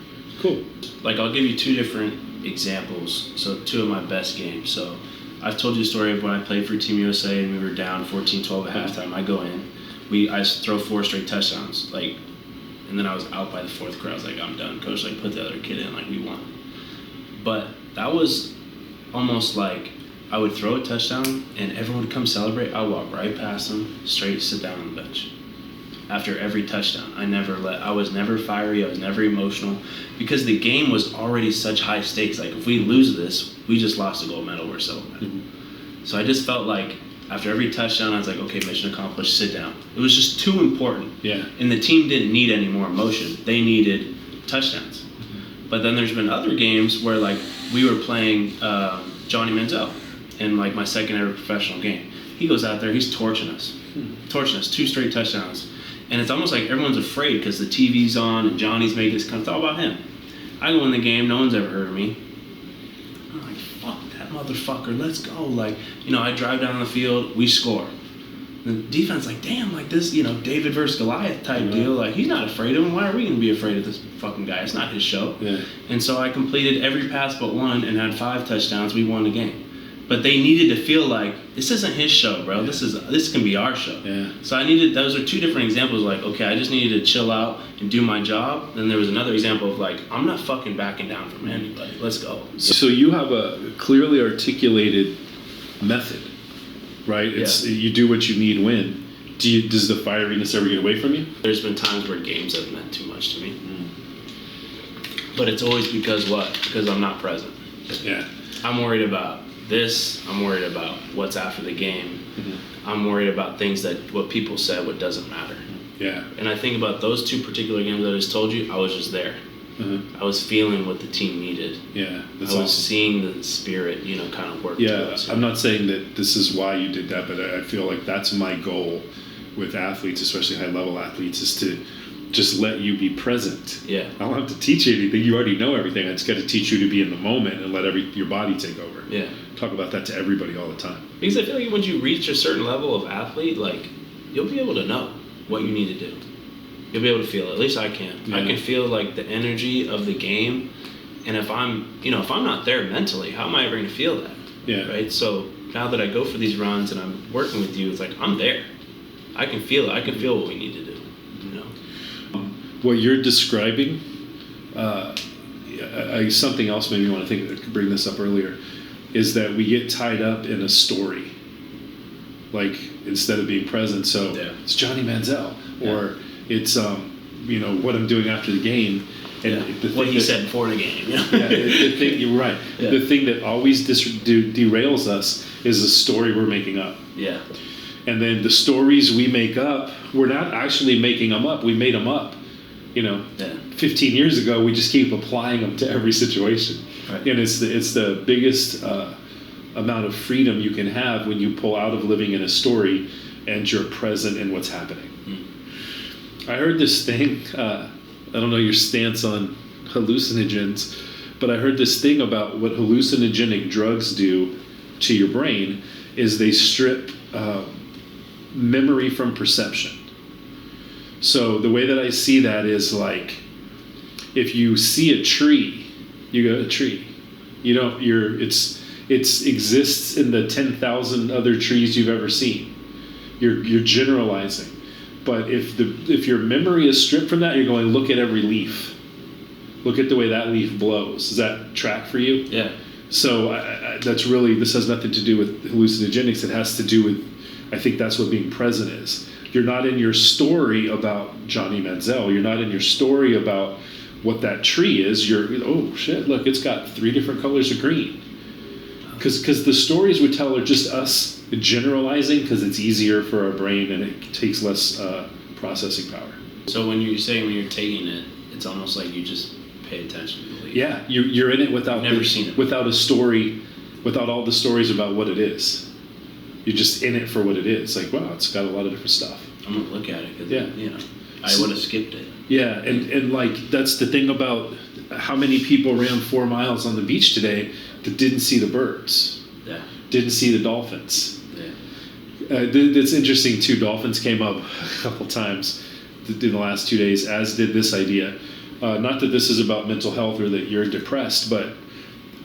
Cool. Like I'll give you 2 different examples. So 2 of my best games. So I've told you a story of when I played for Team USA and we were down 14-12 at halftime. I go in. I throw 4 straight touchdowns, like, and then I was out by the 4th quarter. I was like, I'm done, coach. Like, put the other kid in, like, we won. But that was almost like I would throw a touchdown and everyone would come celebrate. I would walk right past them, straight sit down on the bench. After every touchdown, I was never fiery. I was never emotional because the game was already such high stakes. Like, if we lose this, we just lost a gold medal or silver medal. So I just felt like. After every touchdown, I was like, okay, mission accomplished, sit down. It was just too important. Yeah. And the team didn't need any more emotion. They needed touchdowns. But then there's been other games where, like, we were playing Johnny Manziel in, like, my second ever professional game. He goes out there, he's torching us. 2 straight touchdowns. And it's almost like everyone's afraid because the TV's on and Johnny's making this. It's all about him. I go in the game, no one's ever heard of me. I'm like, fuck that motherfucker, let's go. Like, you know, I drive down the field, we score. The defense, like, damn, like this, you know, David versus Goliath type deal. Like, he's not afraid of him. Why are we going to be afraid of this fucking guy? It's not his show. Yeah. And so I completed every pass but one and had 5 touchdowns. We won the game. But they needed to feel like, this isn't his show, bro. Yeah. This can be our show. Yeah. So those are 2 different examples. Like, okay, I just needed to chill out and do my job. Then there was another example of like, I'm not fucking backing down from anybody. Let's go. So you have a clearly articulated method, right? It's you do what you need when. Does the fieriness ever get away from you? There's been times where games have meant too much to me. But it's always because what? Because I'm not present. Yeah. I'm worried about this. I'm worried about what's after the game. I'm worried about things what people said, what doesn't matter. Yeah. And I think about those 2 particular games that I just told you, I was just there. I was feeling what the team needed. Yeah, I was seeing the spirit, you know, kind of work. Yeah, I'm not saying that this is why you did that, but I feel like that's my goal with athletes, especially high-level athletes, is to just let you be present. Yeah. I don't have to teach you anything. You already know everything. I just got to teach you to be in the moment and let your body take over. Yeah. Talk about that to everybody all the time. Because I feel like once you reach a certain level of athlete, like, you'll be able to know what you need to do. You'll be able to feel it. At least I can. Yeah. I can feel like the energy of the game, and if I'm not there mentally, how am I ever going to feel that? Yeah. Right. So now that I go for these runs and I'm working with you, it's like I'm there. I can feel it. I can feel what we need to do. You know. What you're describing, something else maybe you want to bring this up earlier, is that we get tied up in a story. Like instead of being present, so it's Johnny Manziel or. It's what I'm doing after the game, and what he said before the game. The thing you're right. Yeah. The thing that always derails us is the story we're making up. Yeah. And then the stories we make up, we're not actually making them up. We made them up. 15 years ago, we just keep applying them to every situation. Right. And it's the biggest amount of freedom you can have when you pull out of living in a story and you're present in what's happening. I heard this thing, I don't know your stance on hallucinogens, but I heard this thing about what hallucinogenic drugs do to your brain is they strip memory from perception. So the way that I see that is like, if you see a tree, you go, a tree. It exists in the 10,000 other trees you've ever seen. You're generalizing. But if your memory is stripped from that, you're going, look at every leaf. Look at the way that leaf blows. Does that track for you? Yeah. So that's really, this has nothing to do with hallucinogenics. It has to do with, I think that's what being present is. You're not in your story about Johnny Manziel. You're not in your story about what that tree is. You're, oh shit, look, it's got 3 different colors of green. Because the stories we tell are just us generalizing because it's easier for our brain and it takes less processing power. So when you're saying when you're taking it, it's almost like you just pay attention to the leaf. Yeah, you're in it without seen it. Without a story, without all the stories about what it is. You're just in it for what it is. Like, wow, it's got a lot of different stuff. I'm gonna look at it because I would have skipped it. Yeah, and like that's the thing about how many people ran 4 miles on the beach today that didn't see the birds. Yeah. Didn't see the dolphins. Yeah. It's interesting too. Dolphins came up a couple times in the last 2 days, as did this idea. Not that this is about mental health or that you're depressed, but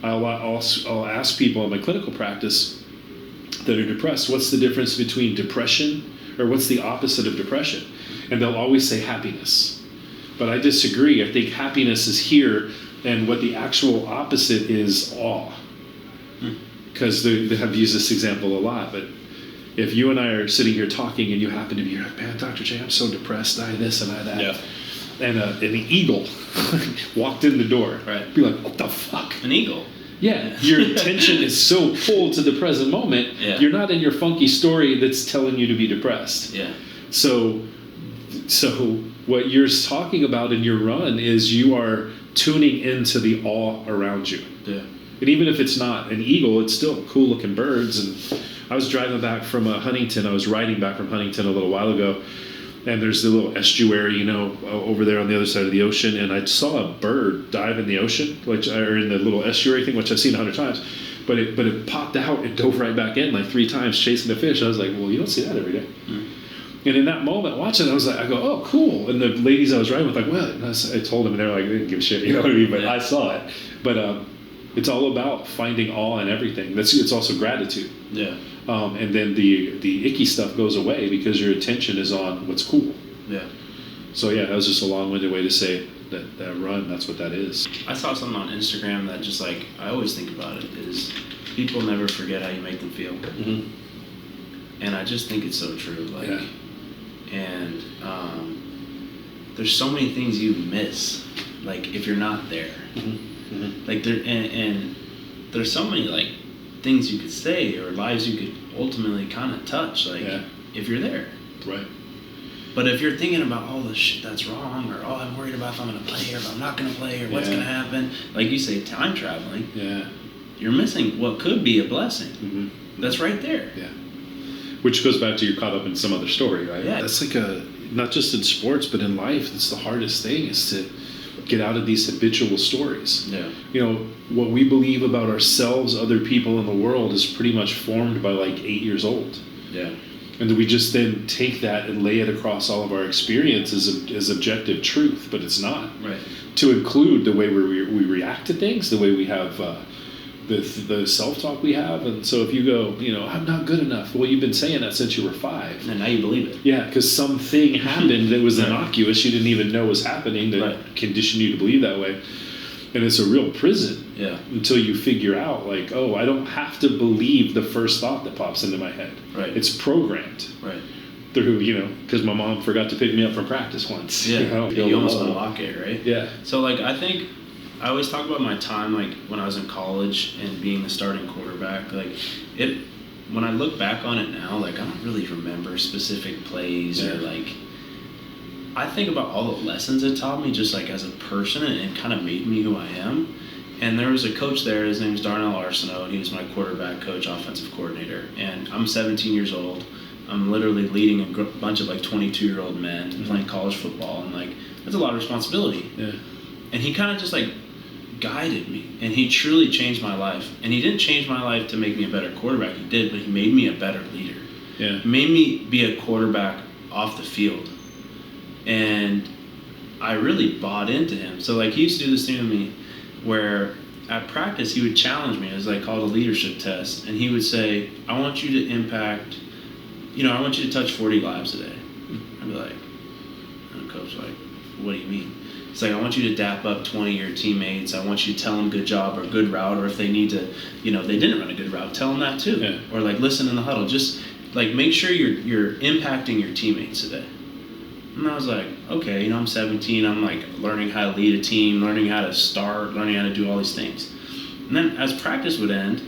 I'll ask people in my clinical practice that are depressed, what's the difference between depression, or what's the opposite of depression? And they'll always say happiness. But I disagree. I think happiness is here, and what the actual opposite is awe. Because they have used this example a lot, but if you and I are sitting here talking and you happen to be like, man, Dr. J, I'm so depressed, I this and I that. Yeah. And an eagle walked in the door. Right. Be like, what the fuck? An eagle. Yeah, your attention is so pulled to the present moment, you're not in your funky story that's telling you to be depressed. Yeah. So what you're talking about in your run is you are tuning into the awe around you. Yeah. And even if it's not an eagle, it's still cool looking birds. And I was driving back from Huntington. I was riding back from Huntington a little while ago. And there's the little estuary, over there on the other side of the ocean. And I saw a bird dive in the ocean, or in the little estuary thing, which I've seen 100 times. But it popped out and dove right back in like 3 times chasing the fish. I was like, well, you don't see that every day. Mm. And in that moment, watching it, I go, oh, cool. And the ladies I was riding with, like, what? And I told them, and they're like, they didn't give a shit, you know what I mean? But I saw it. But it's all about finding awe in everything. It's also gratitude. Yeah. And then the icky stuff goes away because your attention is on what's cool. Yeah. So yeah, that was just a long-winded way to say that run. That's what that is. I saw something on Instagram that just like I always think about it is people never forget how you make them feel. Mm-hmm. And I just think it's so true. Like, and there's so many things you miss, like if you're not there. Mm-hmm. Mm-hmm. Like and there's so many like things you could say or lives you could ultimately kind of touch, like if you're there. Right. But if you're thinking about all the shit that's wrong, or I'm worried about if I'm going to play or if I'm not going to play or what's going to happen, like you say, time traveling, you're missing what could be a blessing. Mm-hmm. That's right there. Yeah. Which goes back to you're caught up in some other story, right? Yeah. That's like not just in sports, but in life, that's the hardest thing is to get out of these habitual stories. Yeah. What we believe about ourselves, other people in the world is pretty much formed by like 8 years old. Yeah. And we just then take that and lay it across all of our experiences as objective truth, but it's not. Right. To include the way we react to things, the way we have the self-talk we have. And so if you go, I'm not good enough. Well, you've been saying that since you were 5. And now you believe it. Yeah, because something happened that was innocuous you didn't even know was happening that conditioned you to believe that way. And it's a real prison until you figure out, like, oh, I don't have to believe the first thought that pops into my head. Right. It's programmed. Right. Through, because my mom forgot to pick me up from practice once. Yeah. You almost unlock it, right? Yeah. So, like, I think I always talk about my time, like, when I was in college and being the starting quarterback. Like, when I look back on it now, like, I don't really remember specific plays or, like, I think about all the lessons it taught me just like as a person and kind of made me who I am. And there was a coach there, his name was Darnell Arsenault, and he was my quarterback coach, offensive coordinator. And I'm 17 years old. I'm literally leading a bunch of like 22-year-old men playing college football, and like that's a lot of responsibility. Yeah. And he kind of just like guided me, and he truly changed my life. And he didn't change my life to make me a better quarterback. He did, but he made me a better leader. Yeah. He made me be a quarterback off the field. And I really bought into him. So like he used to do this thing to me where at practice he would challenge me. It was like called a leadership test. And he would say, I want you to impact, I want you to touch 40 lives a day. I'd be like, and the coach like, what do you mean? It's like, I want you to dap up 20 of your teammates. I want you to tell them good job or good route, or if they need to, if they didn't run a good route, tell them that too. Yeah. Or like, listen in the huddle. Just like make sure you're impacting your teammates today. And I was like, okay, I'm 17. I'm like learning how to lead a team, learning how to start, learning how to do all these things. And then as practice would end,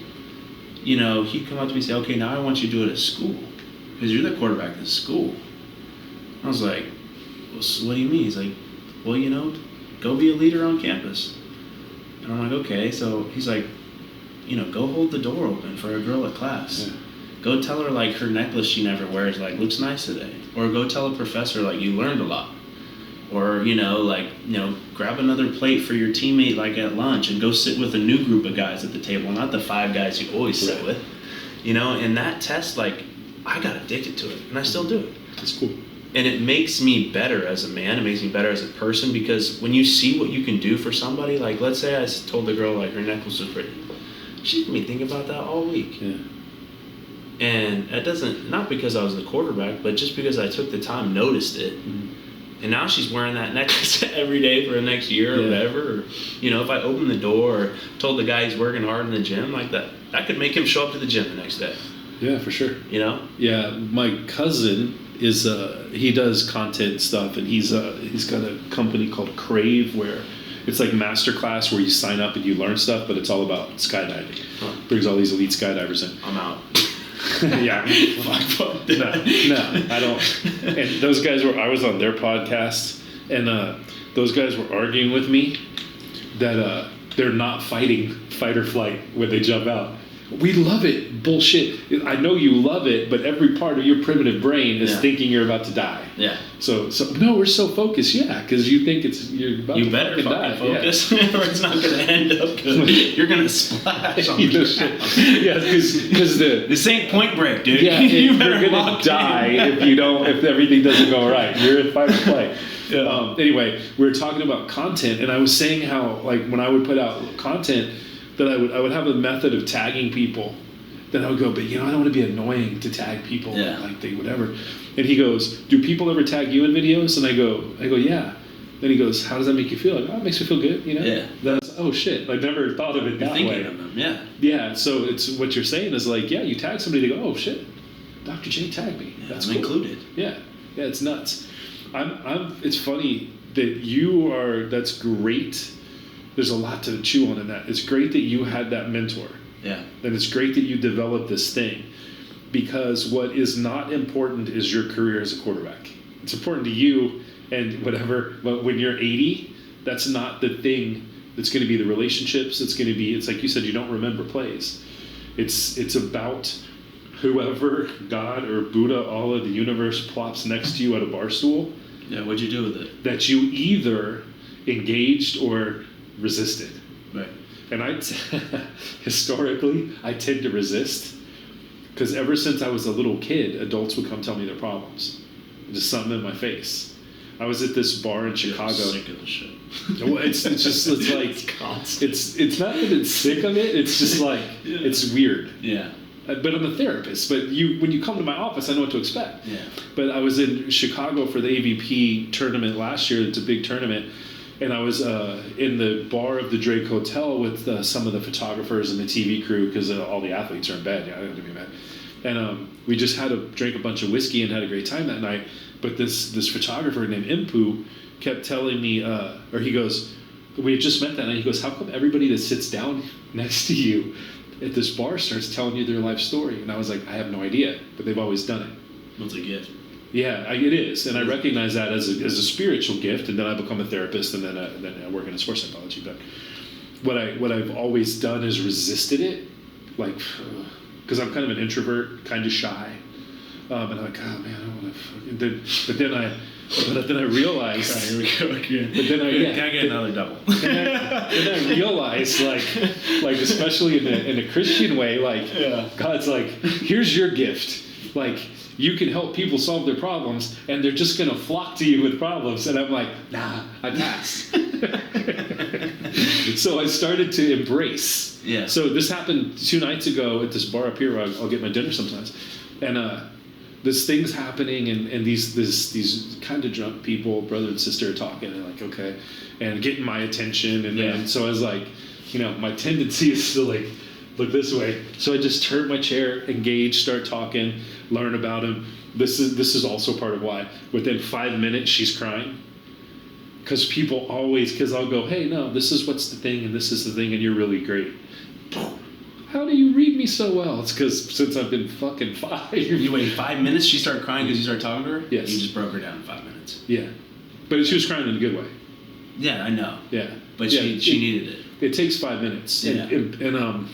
he'd come up to me and say, okay, now I want you to do it at school because you're the quarterback at school. I was like, well, so what do you mean? He's like, well, go be a leader on campus. And I'm like, okay. So he's like, go hold the door open for a girl at class. Yeah. Go tell her, like, her necklace she never wears, like, looks nice today. Or go tell a professor, like, you learned a lot. Or, grab another plate for your teammate, like, at lunch and go sit with a new group of guys at the table, not the 5 guys you always sit with. And that test, like, I got addicted to it, and I still do it. That's cool. And it makes me better as a man. It makes me better as a person because when you see what you can do for somebody, like, let's say I told the girl, like, her necklace was pretty. She's going to be thinking about that all week. Yeah. And it doesn't, not because I was the quarterback, but just because I took the time, noticed it. Mm-hmm. And now she's wearing that necklace every day for the next year or whatever. Or, if I opened the door or told the guy he's working hard in the gym, like that could make him show up to the gym the next day. Yeah, for sure. Yeah, my cousin is, he does content stuff, and he's got a company called Crave where it's like masterclass where you sign up and you learn stuff, but it's all about skydiving. Huh. Brings all these elite skydivers in. I'm out. Yeah. No, I don't. And those guys I was on their podcast, and those guys were arguing with me that they're not fighting fight or flight when they jump out. We love it. Bullshit. I know you love it, but every part of your primitive brain is thinking you're about to die. Yeah. So no, we're so focused. Yeah, because you think you're about to fucking die. Focus, yeah. Or it's not going to end up good. You're going to splash on the ground. Yeah, because this ain't Point Break, dude. Yeah, you're going to die if everything doesn't go right. You're in fight or flight. Yeah. Anyway, we were talking about content, and I was saying how, like, when I would put out content, that I would have a method of tagging people. Then I would go, but I don't want to be annoying to tag people, like they whatever. And he goes, do people ever tag you in videos? And I go, yeah. Then he goes, how does that make you feel? Like, it makes me feel good, Yeah. That's, oh shit, I never thought of it that way. Of them, yeah. Yeah, so it's what you're saying is like, yeah, you tag somebody, they go, oh shit, Dr. J tagged me. That's I'm cool. included. Yeah, it's nuts. It's funny that that's great. There's a lot to chew on in that. It's great that you had that mentor. Yeah. And it's great that you developed this thing, because what is not important is your career as a quarterback. It's important to you and whatever, but when you're 80, that's not the thing that's going to be the relationships. It's like you said, you don't remember plays. It's about whoever, God or Buddha, Allah, the universe plops next to you at a bar stool. Yeah, what'd you do with it? That you either engaged or resisted. Right. And historically, I tend to resist, because ever since I was a little kid, adults would come tell me their problems. Just something in my face. I was at this bar in Chicago. Sick of the shit. It's like it's constant. It's not that it's sick of it. It's just like it's weird. Yeah. But I'm a therapist. But when you come to my office, I know what to expect. Yeah. But I was in Chicago for the AVP tournament last year. It's a big tournament. And I was in the bar of the Drake Hotel with some of the photographers and the TV crew, because all the athletes are in bed. Yeah, I don't have to be in bed. And we just drank a bunch of whiskey and had a great time that night. But this photographer named Impu kept telling me, or he goes, we had just met that night. He goes, how come everybody that sits down next to you at this bar starts telling you their life story? And I was like, I have no idea, but they've always done it. What's a gift? Yeah, it is, and I recognize that as a spiritual gift, and then I become a therapist, and then I work in sports psychology. But what I've always done is resisted it, like, because I'm kind of an introvert, kind of shy, and I'm like, oh man, I don't want to. But then I realized. Here we go again. But then can I get another double? Then I realized, like especially in a Christian way, like God's like, here's your gift, like. You can help people solve their problems, and they're just going to flock to you with problems. And I'm like, nah, I pass. So I started to embrace. Yeah. So this happened 2 nights ago at this bar up here where I'll get my dinner sometimes. And this thing's happening, and these kind of drunk people, brother and sister, are talking, and like, okay, and getting my attention, and so I was like, my tendency is to like look this way, so I just turn my chair, engage, start talking, learn about him. This is also part of why within 5 minutes she's crying, because people always, because I'll go, hey, no, this is what's the thing, and this is the thing, and you're really great. How do you read me so well? It's because since I've been fucking 5. You wait 5 minutes, she started crying because you started talking to her? Yes. You just broke her down in 5 minutes. Yeah. But she was crying in a good way. Yeah, I know. Yeah. But she needed it. It takes 5 minutes. Yeah. And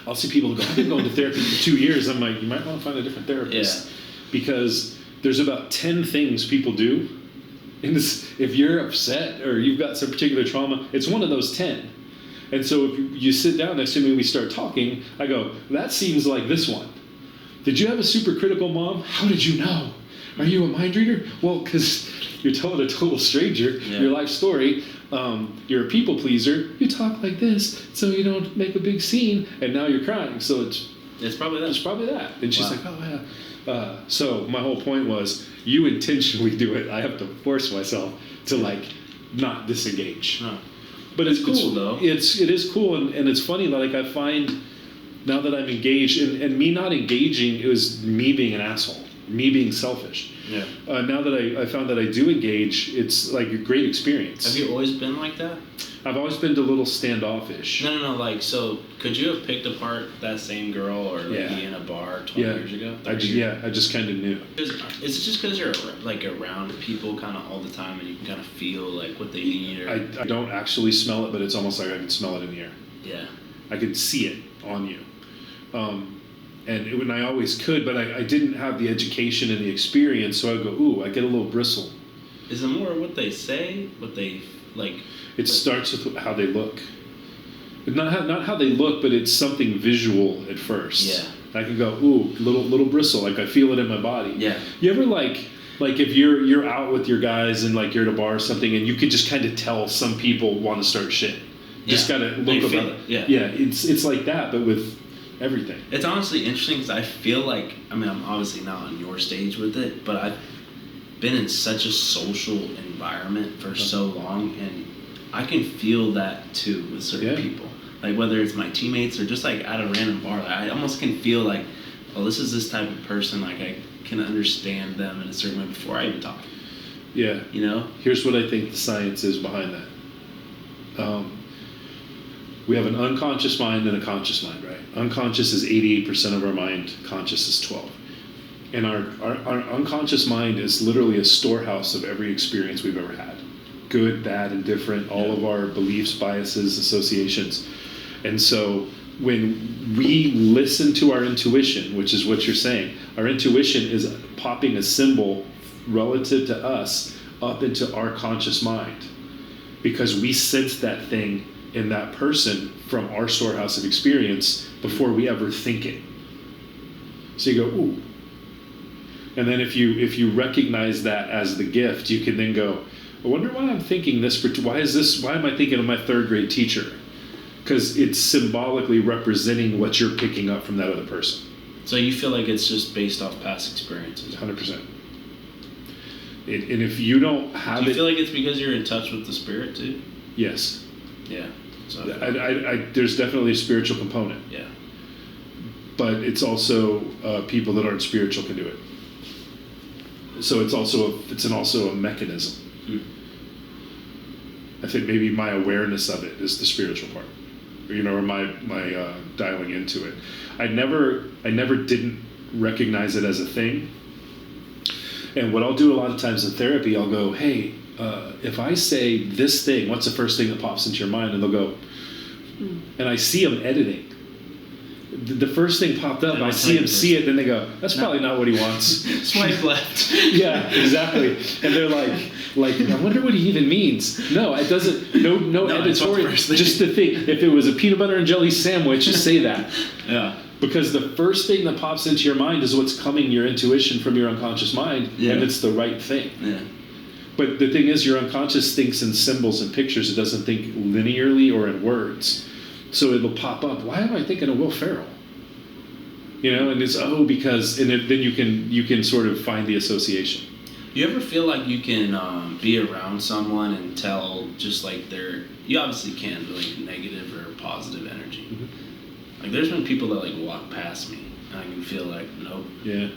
I'll see people go, I've been going to therapy for 2 years. I'm like, you might want to find a different therapist. Yeah. Because there's about 10 things people do. And if you're upset or you've got some particular trauma, it's one of those 10. And so if you sit down next to me and we start talking, I go, that seems like this one. Did you have a super critical mom? How did you know? Are you a mind reader? Well, because you're telling a total stranger your life story. You're a people pleaser. You talk like this so you don't make a big scene, and now you're crying. So it's probably that. It's probably that. And she's like, oh, yeah. So my whole point was, you intentionally do it. I have to force myself to like not disengage. Huh. But it's cool though. It is cool, and it's funny. Like I find now that I'm engaged, and me not engaging, it was me being an asshole, me being selfish. Yeah. Now that I found that I do engage, it's like a great experience. Have you always been like that? I've always been a little standoffish. No. Like, so could you have picked apart that same girl or lady in a bar 20 years ago? I just kind of knew. Is it just because you're like around people kind of all the time and you can kind of feel like what they need? Or... I don't actually smell it, but it's almost like I can smell it in the air. Yeah. I could see it on you. And I always could, but I didn't have the education and the experience, so I go, ooh, I get a little bristle. Is it more what they say, what they like? It starts with how they look. Not how they look, but it's something visual at first. Yeah. I can go, ooh, little bristle, like I feel it in my body. Yeah. You ever like if you're out with your guys and like you're at a bar or something, and you could just kind of tell some people want to start shit. Just gotta look about it. Yeah. Yeah, it's like that, but with everything. It's honestly interesting because I feel like, I mean, I'm obviously not on your stage with it, but I've been in such a social environment for so long, and I can feel that too with certain people. Like whether it's my teammates or just like at a random bar, like, I almost can feel like, oh, this is this type of person. Like I can understand them in a certain way before I even talk. Yeah. You know? Here's what I think the science is behind that. We have an unconscious mind and a conscious mind, right? Unconscious is 88% of our mind. Conscious is 12. And our unconscious mind is literally a storehouse of every experience we've ever had. Good, bad, and different. All of our beliefs, biases, associations. And so when we listen to our intuition, which is what you're saying, our intuition is popping a symbol relative to us up into our conscious mind. Because we sense that thing in that person from our storehouse of experience before we ever think it. So you go, ooh. And then if you recognize that as the gift, you can then go, I wonder why I'm thinking this. Why am I thinking of my third grade teacher? Because it's symbolically representing what you're picking up from that other person. So you feel like it's just based off past experiences? 100%. And if you don't have it... Do you feel like it's because you're in touch with the spirit too? Yes. Yeah. So there's definitely a spiritual component. Yeah. But it's also people that aren't spiritual can do it. So it's also a mechanism. I think maybe my awareness of it is the spiritual part, or my dialing into it. I never didn't recognize it as a thing. And what I'll do a lot of times in therapy, I'll go, hey, if I say this thing, what's the first thing that pops into your mind? And they'll go, and I see them editing. The first thing popped up, I see them see it, then they go, that's probably not what he wants. Swipe left. Yeah, exactly. And they're like, I wonder what he even means. No, it doesn't, no editorial, just the thing. If it was a peanut butter and jelly sandwich, just say that. Yeah. Because the first thing that pops into your mind is what's coming, your intuition from your unconscious mind, and it's the right thing. Yeah. But the thing is, your unconscious thinks in symbols and pictures. It doesn't think linearly or in words. So it'll pop up. Why am I thinking of Will Ferrell? You know, and it's because then you can sort of find the association. You ever feel like you can be around someone and tell just like you obviously can, but like negative or positive energy. Mm-hmm. Like there's been people that like walk past me and I can feel like, nope. Yeah.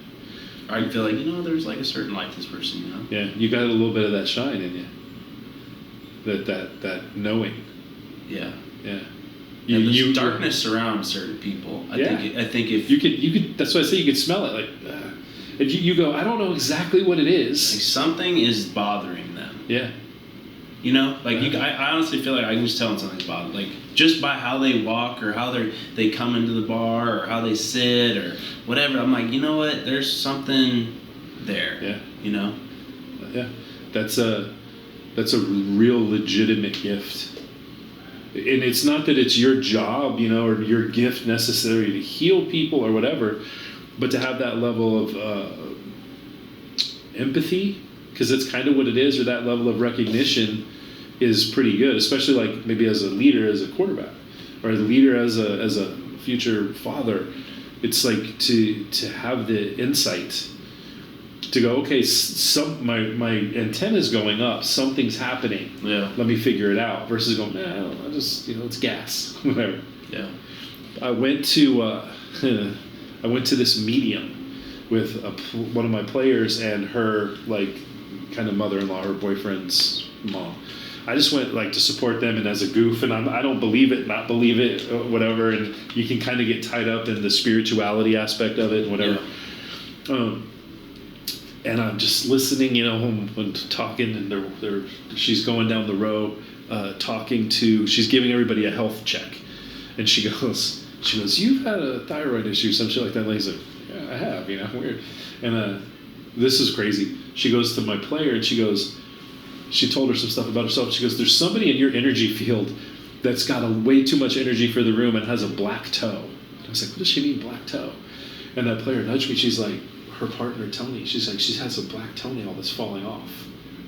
Or I can feel like, there's like a certain light to this person, you know? Yeah, you got a little bit of that shine in you. That knowing. Yeah. Yeah. There's darkness surrounds certain people. I think if you could. That's why I say you could smell it. Like, if you go, I don't know exactly what it is. Like something is bothering them. Yeah. You know, like I honestly feel like I can just tell when something's bothering. Like just by how they walk or how they come into the bar or how they sit or whatever. I'm like, you know what? There's something there. Yeah. You know. Yeah. That's a real legitimate gift. And it's not that it's your job, or your gift necessary to heal people or whatever, but to have that level of empathy, because it's kind of what it is, or that level of recognition is pretty good, especially like maybe as a leader, as a quarterback, or as a leader, as a future father. It's like to have the insight to go, okay, my antenna's going up, something's happening. Yeah. Let me figure it out. Versus going, I don't know, it's gas, whatever. Yeah. I went to this medium with one of my players and her like kind of mother-in-law, her boyfriend's mom. I just went like to support them and as a goof, and I don't believe it, not believe it, whatever. And you can kind of get tied up in the spirituality aspect of it and whatever. Yeah. And I'm just listening, and talking, and she's going down the row, she's giving everybody a health check, and she goes, you've had a thyroid issue, some shit like that. And he's like, yeah, I have, weird. And this is crazy. She goes to my player, and she told her some stuff about herself. She goes, there's somebody in your energy field that's got way too much energy for the room and has a black toe. And I was like, what does she mean, black toe? And that player nudged me. She's like, her partner Tony, she's like, she's had some black toenail that's falling off.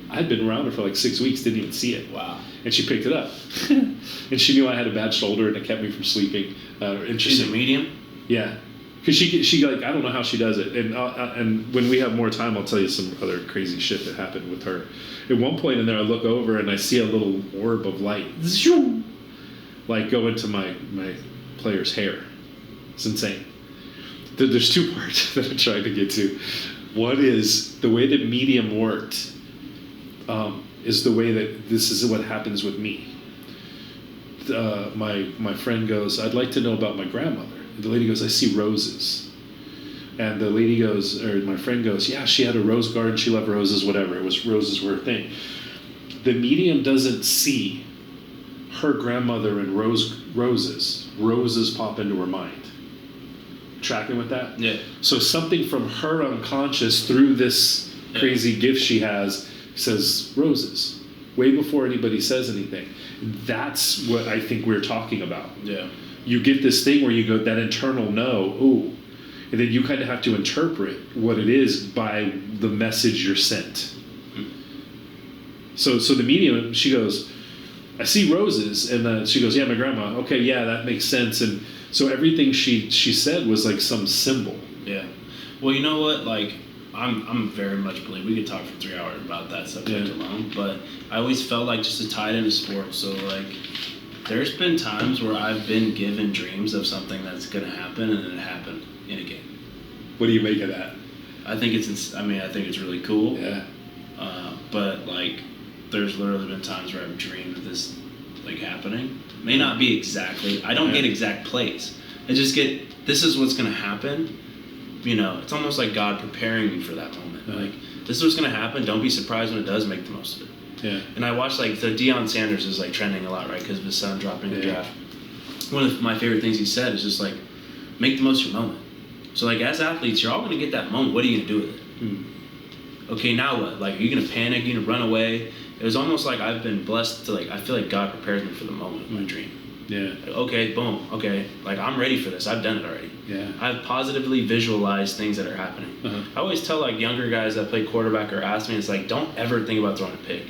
I'd been around her for like 6 weeks, didn't even see it. Wow. And she picked it up. And she knew I had a bad shoulder and it kept me from sleeping. Interesting. She's a medium? Yeah. Because she like, I don't know how she does it. And when we have more time, I'll tell you some other crazy shit that happened with her. At one point in there, I look over and I see a little orb of light, like go into my player's hair. It's insane. There's two parts that I'm trying to get to. One is the way that medium worked is the way that this is what happens with me. My friend goes, I'd like to know about my grandmother. And the lady goes, I see roses. And the lady goes, or my friend goes, yeah, she had a rose garden. She loved roses, whatever. Roses were her thing. The medium doesn't see her grandmother and roses. Roses pop into her mind. Tracking with that? Yeah. So something from her unconscious through this crazy gift she has says roses way before anybody says anything. That's what I think we're talking about. Yeah. You get this thing where you go, that internal no, ooh, and then you kind of have to interpret what it is by the message you're sent. Mm-hmm. So the medium, she goes, I see roses, and then she goes, yeah, my grandma. Okay, yeah, that makes sense. And so everything she said was like some symbol. Yeah. Well, you know what? Like, I'm very much believe we could talk for 3 hours about that subject alone, but I always felt like just to tie it into sports. So like, there's been times where I've been given dreams of something that's going to happen, and it happened in a game. What do you make of that? I think it's really cool. Yeah. But like, there's literally been times where I've dreamed of this like happening. May not be exactly. I don't get exact plays. I just get, this is what's going to happen. It's almost like God preparing me for that moment. Like, this is what's going to happen. Don't be surprised when it does. Make the most of it. Yeah. And I watched like the Deion Sanders is like trending a lot, right? Because of his son dropping the draft. One of my favorite things he said is just like, make the most of your moment. So like, as athletes, you're all going to get that moment. What are you going to do with it? Okay, now what? Like, are you going to panic? Are you going to run away? It was almost like I've been blessed to like, I feel like God prepares me for the moment of my dream. Yeah. Like, okay, boom. Okay, like I'm ready for this. I've done it already. Yeah. I've positively visualized things that are happening. I always tell like younger guys that play quarterback or ask me, it's like, don't ever think about throwing a pick.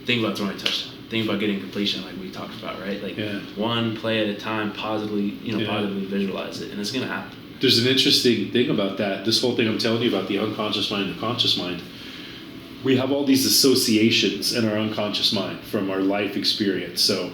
Think about throwing a touchdown. Think about getting completion, like we talked about, right? Like one play at a time, positively visualize it, and it's gonna happen. There's an interesting thing about that. This whole thing I'm telling you about the unconscious mind and the conscious mind. We have all these associations in our unconscious mind from our life experience. So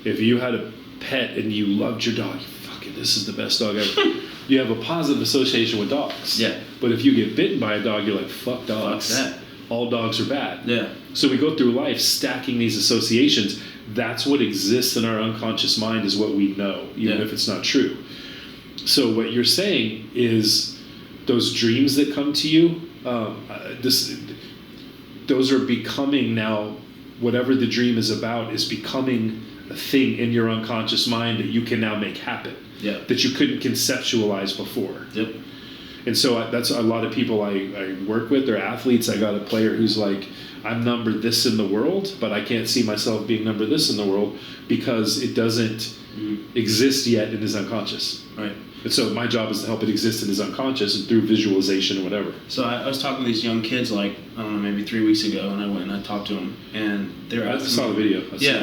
if you had a pet and you loved your dog, fucking, this is the best dog ever. You have a positive association with dogs. Yeah. But if you get bitten by a dog, you're like, fuck dogs. Fuck that. All dogs are bad. Yeah. So we go through life stacking these associations. That's what exists in our unconscious mind, is what we know, even if it's not true. So what you're saying is those dreams that come to you, those are becoming now, whatever the dream is about is becoming a thing in your unconscious mind that you can now make happen. Yeah. That you couldn't conceptualize before. Yep. And so that's a lot of people I work with. They're athletes. I got a player who's like, I'm number this in the world, but I can't see myself being number this in the world because it doesn't exist yet in his unconscious. Right. And so my job is to help it exist in his unconscious and through visualization or whatever. So I was talking to these young kids, like, I don't know, maybe 3 weeks ago, and I went and I talked to them, and they were asking I saw the video.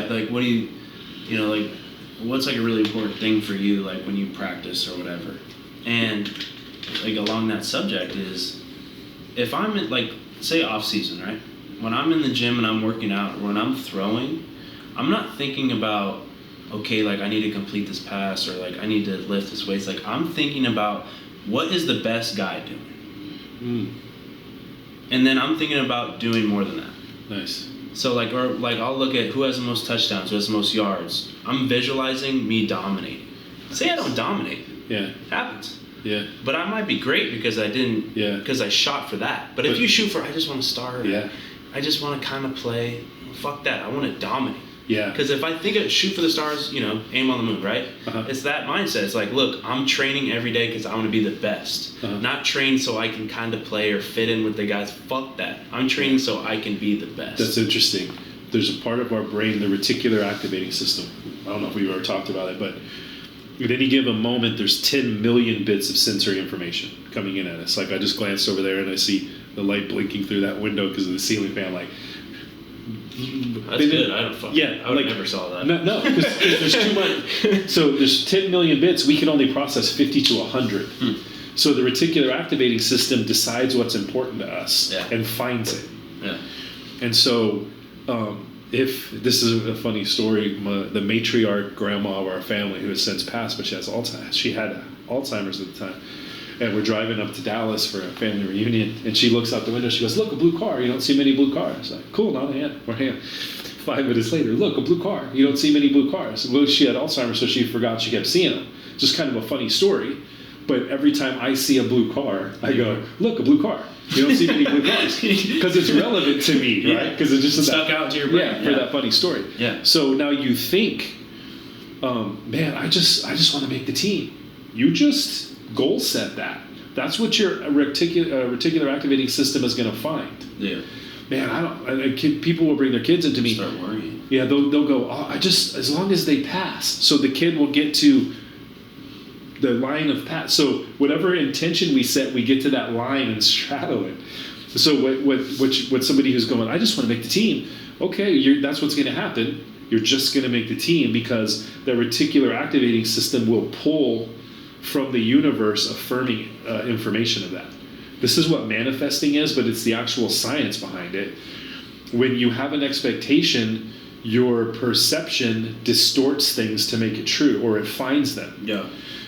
like, what do you know, like, what's like a really important thing for you, like when you practice or whatever? And like along that subject is, if I'm in, like, say off season, right? When I'm in the gym and I'm working out, or when I'm throwing, I'm not thinking about, okay, like I need to complete this pass, or like I need to lift this weight. It's like I'm thinking about what is the best guy doing, and then I'm thinking about doing more than that. Nice. So like, or like I'll look at who has the most touchdowns, who has the most yards. I'm visualizing me dominating. Say I don't dominate. Yeah. It happens. Yeah. But I might be great because I didn't. Yeah. Because I shot for that. But if you shoot for, I just want to start. Yeah. I just want to kind of play. Fuck that. I want to dominate. Yeah. Because if I think of shoot for the stars, you know, aim on the moon, right? Uh-huh. It's that mindset. It's like, look, I'm training every day because I want to be the best. Not train so I can kind of play or fit in with the guys. Fuck that. I'm training so I can be the best. That's interesting. There's a part of our brain, the reticular activating system. I don't know if we've ever talked about it, but at any given moment, there's 10 million bits of sensory information coming in at us. Like I just glanced over there and I see the light blinking through that window because of the ceiling fan. Like, that's good. I don't fucking. Yeah, I would never saw that. No, because there's too much. So there's 10 million bits. We can only process 50 to 100. So the reticular activating system decides what's important to us and finds it. Yeah. And so, if this is a funny story, the matriarch grandma of our family, who has since passed, but she has Alzheimer's. She had Alzheimer's at the time. And we're driving up to Dallas for a family reunion, and she looks out the window. She goes, "Look, a blue car. You don't see many blue cars." I'm like, cool, not a hand. We're hand. 5 minutes later, look, a blue car. You don't see many blue cars. Well, she had Alzheimer's, so she forgot she kept seeing them. Just kind of a funny story. But every time I see a blue car, I go, "Look, a blue car. You don't see many blue cars," because it's relevant to me, right? Because it just stuck out to your brain for that funny story. Yeah. So now you think, man, I just want to make the team. You just goal set that. That's what your reticular activating system is going to find. Yeah. Man, people will bring their kids into me. Start worrying. Yeah, they'll go, "Oh, as long as they pass." So the kid will get to the line of pass. So whatever intention we set, we get to that line and straddle it. So what somebody who's going, "I just want to make the team." Okay, that's what's going to happen. You're just going to make the team because the reticular activating system will pull from the universe affirming information of that. This is what manifesting is, but it's the actual science behind it. When you have an expectation, your perception distorts things to make it true, or it finds them. Yeah.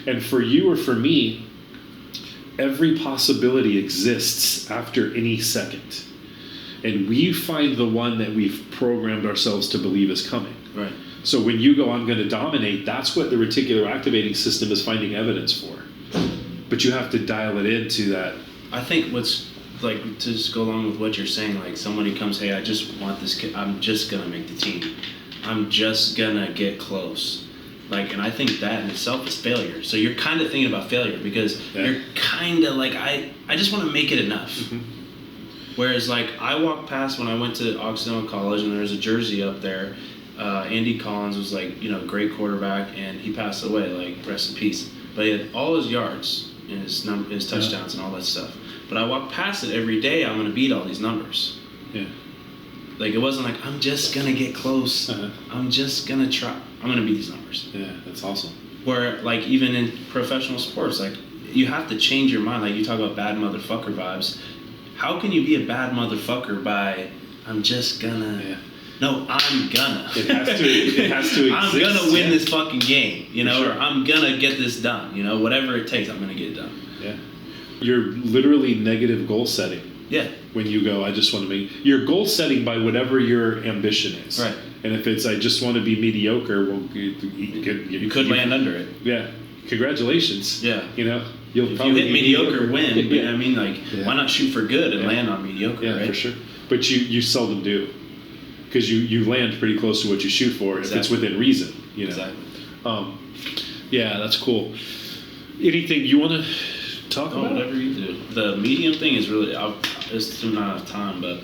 And for you or for me, every possibility exists after any second. And we find the one that we've programmed ourselves to believe is coming. Right. So when you go, "I'm going to dominate," that's what the reticular activating system is finding evidence for. But you have to dial it into that. I think what's, like, to just go along with what you're saying, like somebody comes, "Hey, I just want this kid. I'm just going to make the team. I'm just going to get close." Like, and I think that in itself is failure. So you're kind of thinking about failure because you're kind of like, I just want to make it enough. Whereas, like, I walked past when I went to Occidental College and there was a jersey up there. Andy Collins was, like, you know, great quarterback, and he passed away, like, rest in peace. But he had all his yards and his touchdowns and all that stuff. But I walked past it every day. I'm going to beat all these numbers. Yeah. Like, it wasn't like, I'm just going to get close. I'm just going to try. I'm going to beat these numbers. Yeah, that's awesome. Where, like, even in professional sports, like, you have to change your mind. Like you talk about bad motherfucker vibes. How can you be a bad motherfucker by I'm just gonna? Yeah. No, I'm gonna. It has to exist. I'm gonna win yeah. this fucking game, you know, Sure. or I'm gonna get this done, you know, whatever it takes, I'm gonna get it done. Yeah. You're literally negative goal setting. Yeah. When you go, I just want to make... You're goal setting by whatever your ambition is. Right. And if it's, I just want to be mediocre, well, You could land under it. Yeah. Congratulations. Yeah. You know, If you hit mediocre, win. But Yeah. I mean, like, Yeah. why not shoot for good and Yeah. land on mediocre, Yeah, right? for sure. But you seldom do. Because you land pretty close to what you shoot for if it's within reason. You know? Exactly. Yeah, that's cool. Anything you want to talk about? Whatever you do. The medium thing is really, it's not enough time, but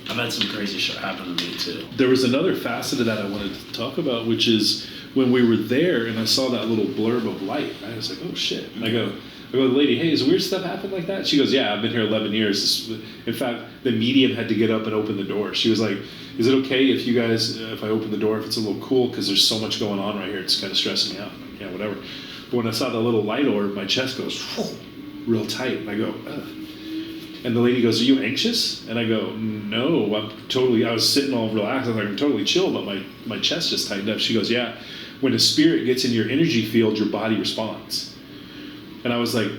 I've had some crazy shit happen to me too. There was another facet of that I wanted to talk about, which is when we were there and I saw that little blurb of light, I was like, oh shit. And I go to the lady, hey, has weird stuff happened like that? She goes, yeah, I've been here 11 years. In fact, the medium had to get up and open the door. She was like, is it okay if you guys, if I open the door, if it's a little cool, because there's so much going on right here, it's kind of stressing me out. I'm like, yeah, whatever. But when I saw the little light orb, my chest goes real tight. And I go, ugh. And the lady goes, are you anxious? And I go, no, I was sitting all relaxed. I was like, I'm totally chill, but my chest just tightened up. She goes, yeah, when a spirit gets in your energy field, your body responds. And I was like,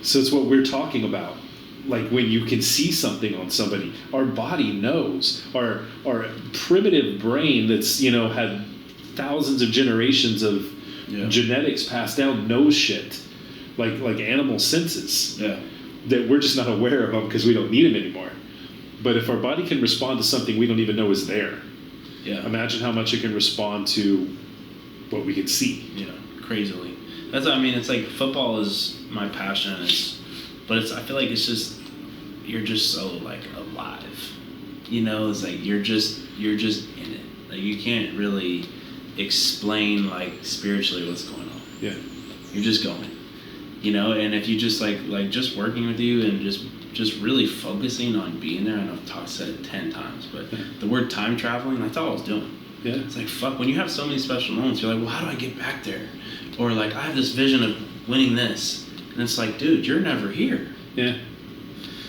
so it's what we're talking about. Like when you can see something on somebody, our body knows. Our primitive brain that's, you know, had thousands of generations of genetics passed down knows shit. Like animal senses. Yeah. That we're just not aware of them because we don't need them anymore. But if our body can respond to something we don't even know is there, imagine how much it can respond to what we can see. Yeah, crazily. That's what I mean. It's like football is my passion, but I feel like it's just you're just so like alive. You know, it's like you're just in it. Like you can't really explain like spiritually what's going on. Yeah, you're just going. You know, and if you just like just working with you and just really focusing on being there. I know I've said it 10 times, but the word time traveling, that's all I was doing. Yeah. It's like, fuck, when you have so many special moments, you're like, well, how do I get back there? Or like, I have this vision of winning this. And it's like, dude, you're never here. Yeah.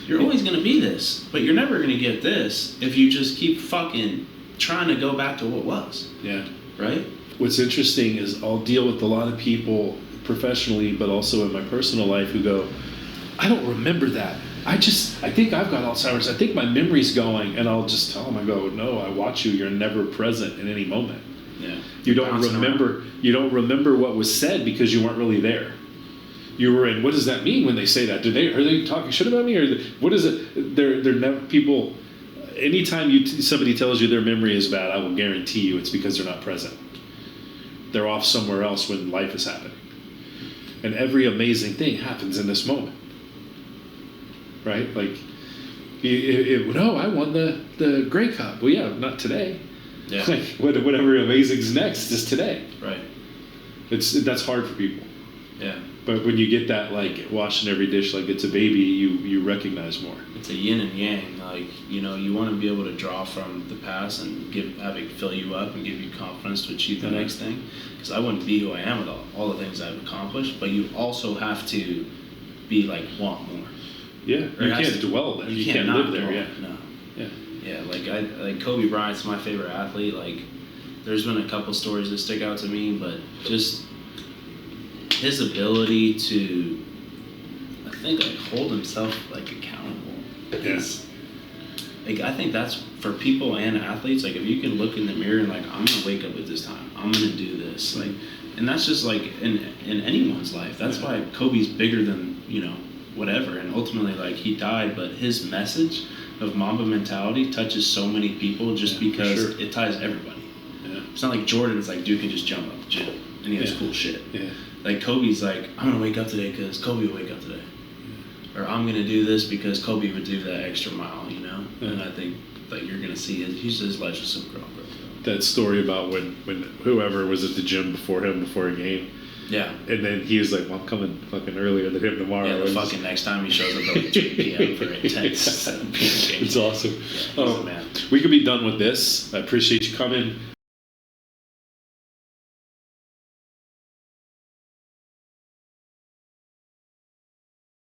You're always going to be this, but you're never going to get this if you just keep fucking trying to go back to what was. Yeah. Right? What's interesting is I'll deal with a lot of people professionally, but also in my personal life who go, I don't remember that. I think I've got Alzheimer's. I think my memory's going, and I'll just tell them, I go, no, I watch you. You're never present in any moment. Yeah. You don't remember. You don't remember what was said because you weren't really there. You were in. What does that mean when they say that? Are they talking shit about me, or what is it? They're never people. Anytime somebody tells you their memory is bad, I will guarantee you it's because they're not present. They're off somewhere else when life is happening, and every amazing thing happens in this moment. Right? Like, no, I won the Grey Cup. Well, yeah, not today. Yeah. Like, whatever amazing's next is today. Right. That's hard for people. Yeah. But when you get that, like, washing every dish like it's a baby, you recognize more. It's a yin and yang. Like, you know, you want to be able to draw from the past and have it fill you up and give you confidence to achieve the next thing. Because I wouldn't be who I am with all the things I've accomplished. But you also have to be like, want more. Yeah, you can't dwell there. You can't live there. Yeah, no. Yeah, yeah. Like Kobe Bryant's my favorite athlete. Like, there's been a couple stories that stick out to me, but just his ability to, I think, like hold himself like accountable. Yes. Like I think that's for people and athletes. Like if you can look in the mirror and like I'm gonna wake up at this time. I'm gonna do this. Like, and that's just like in anyone's life. That's why Kobe's bigger than whatever, and ultimately like he died, but his message of Mamba mentality touches so many people just because it ties everybody. Yeah. It's not like Jordan's like, dude can just jump up the gym and he has cool shit. Yeah. Like Kobe's like, I'm gonna wake up today because Kobe will wake up today. Yeah. Or I'm gonna do this because Kobe would do that extra mile, Yeah. And I think like you're gonna see his life's just so grown. That story about when whoever was at the gym before a game. Yeah. And then he was like, well, I'm coming fucking earlier than him tomorrow. Yeah, the fucking next time he shows up at like 2 p.m. for a 7 p.m. game. It's awesome. Yeah, man. We could be done with this. I appreciate you coming.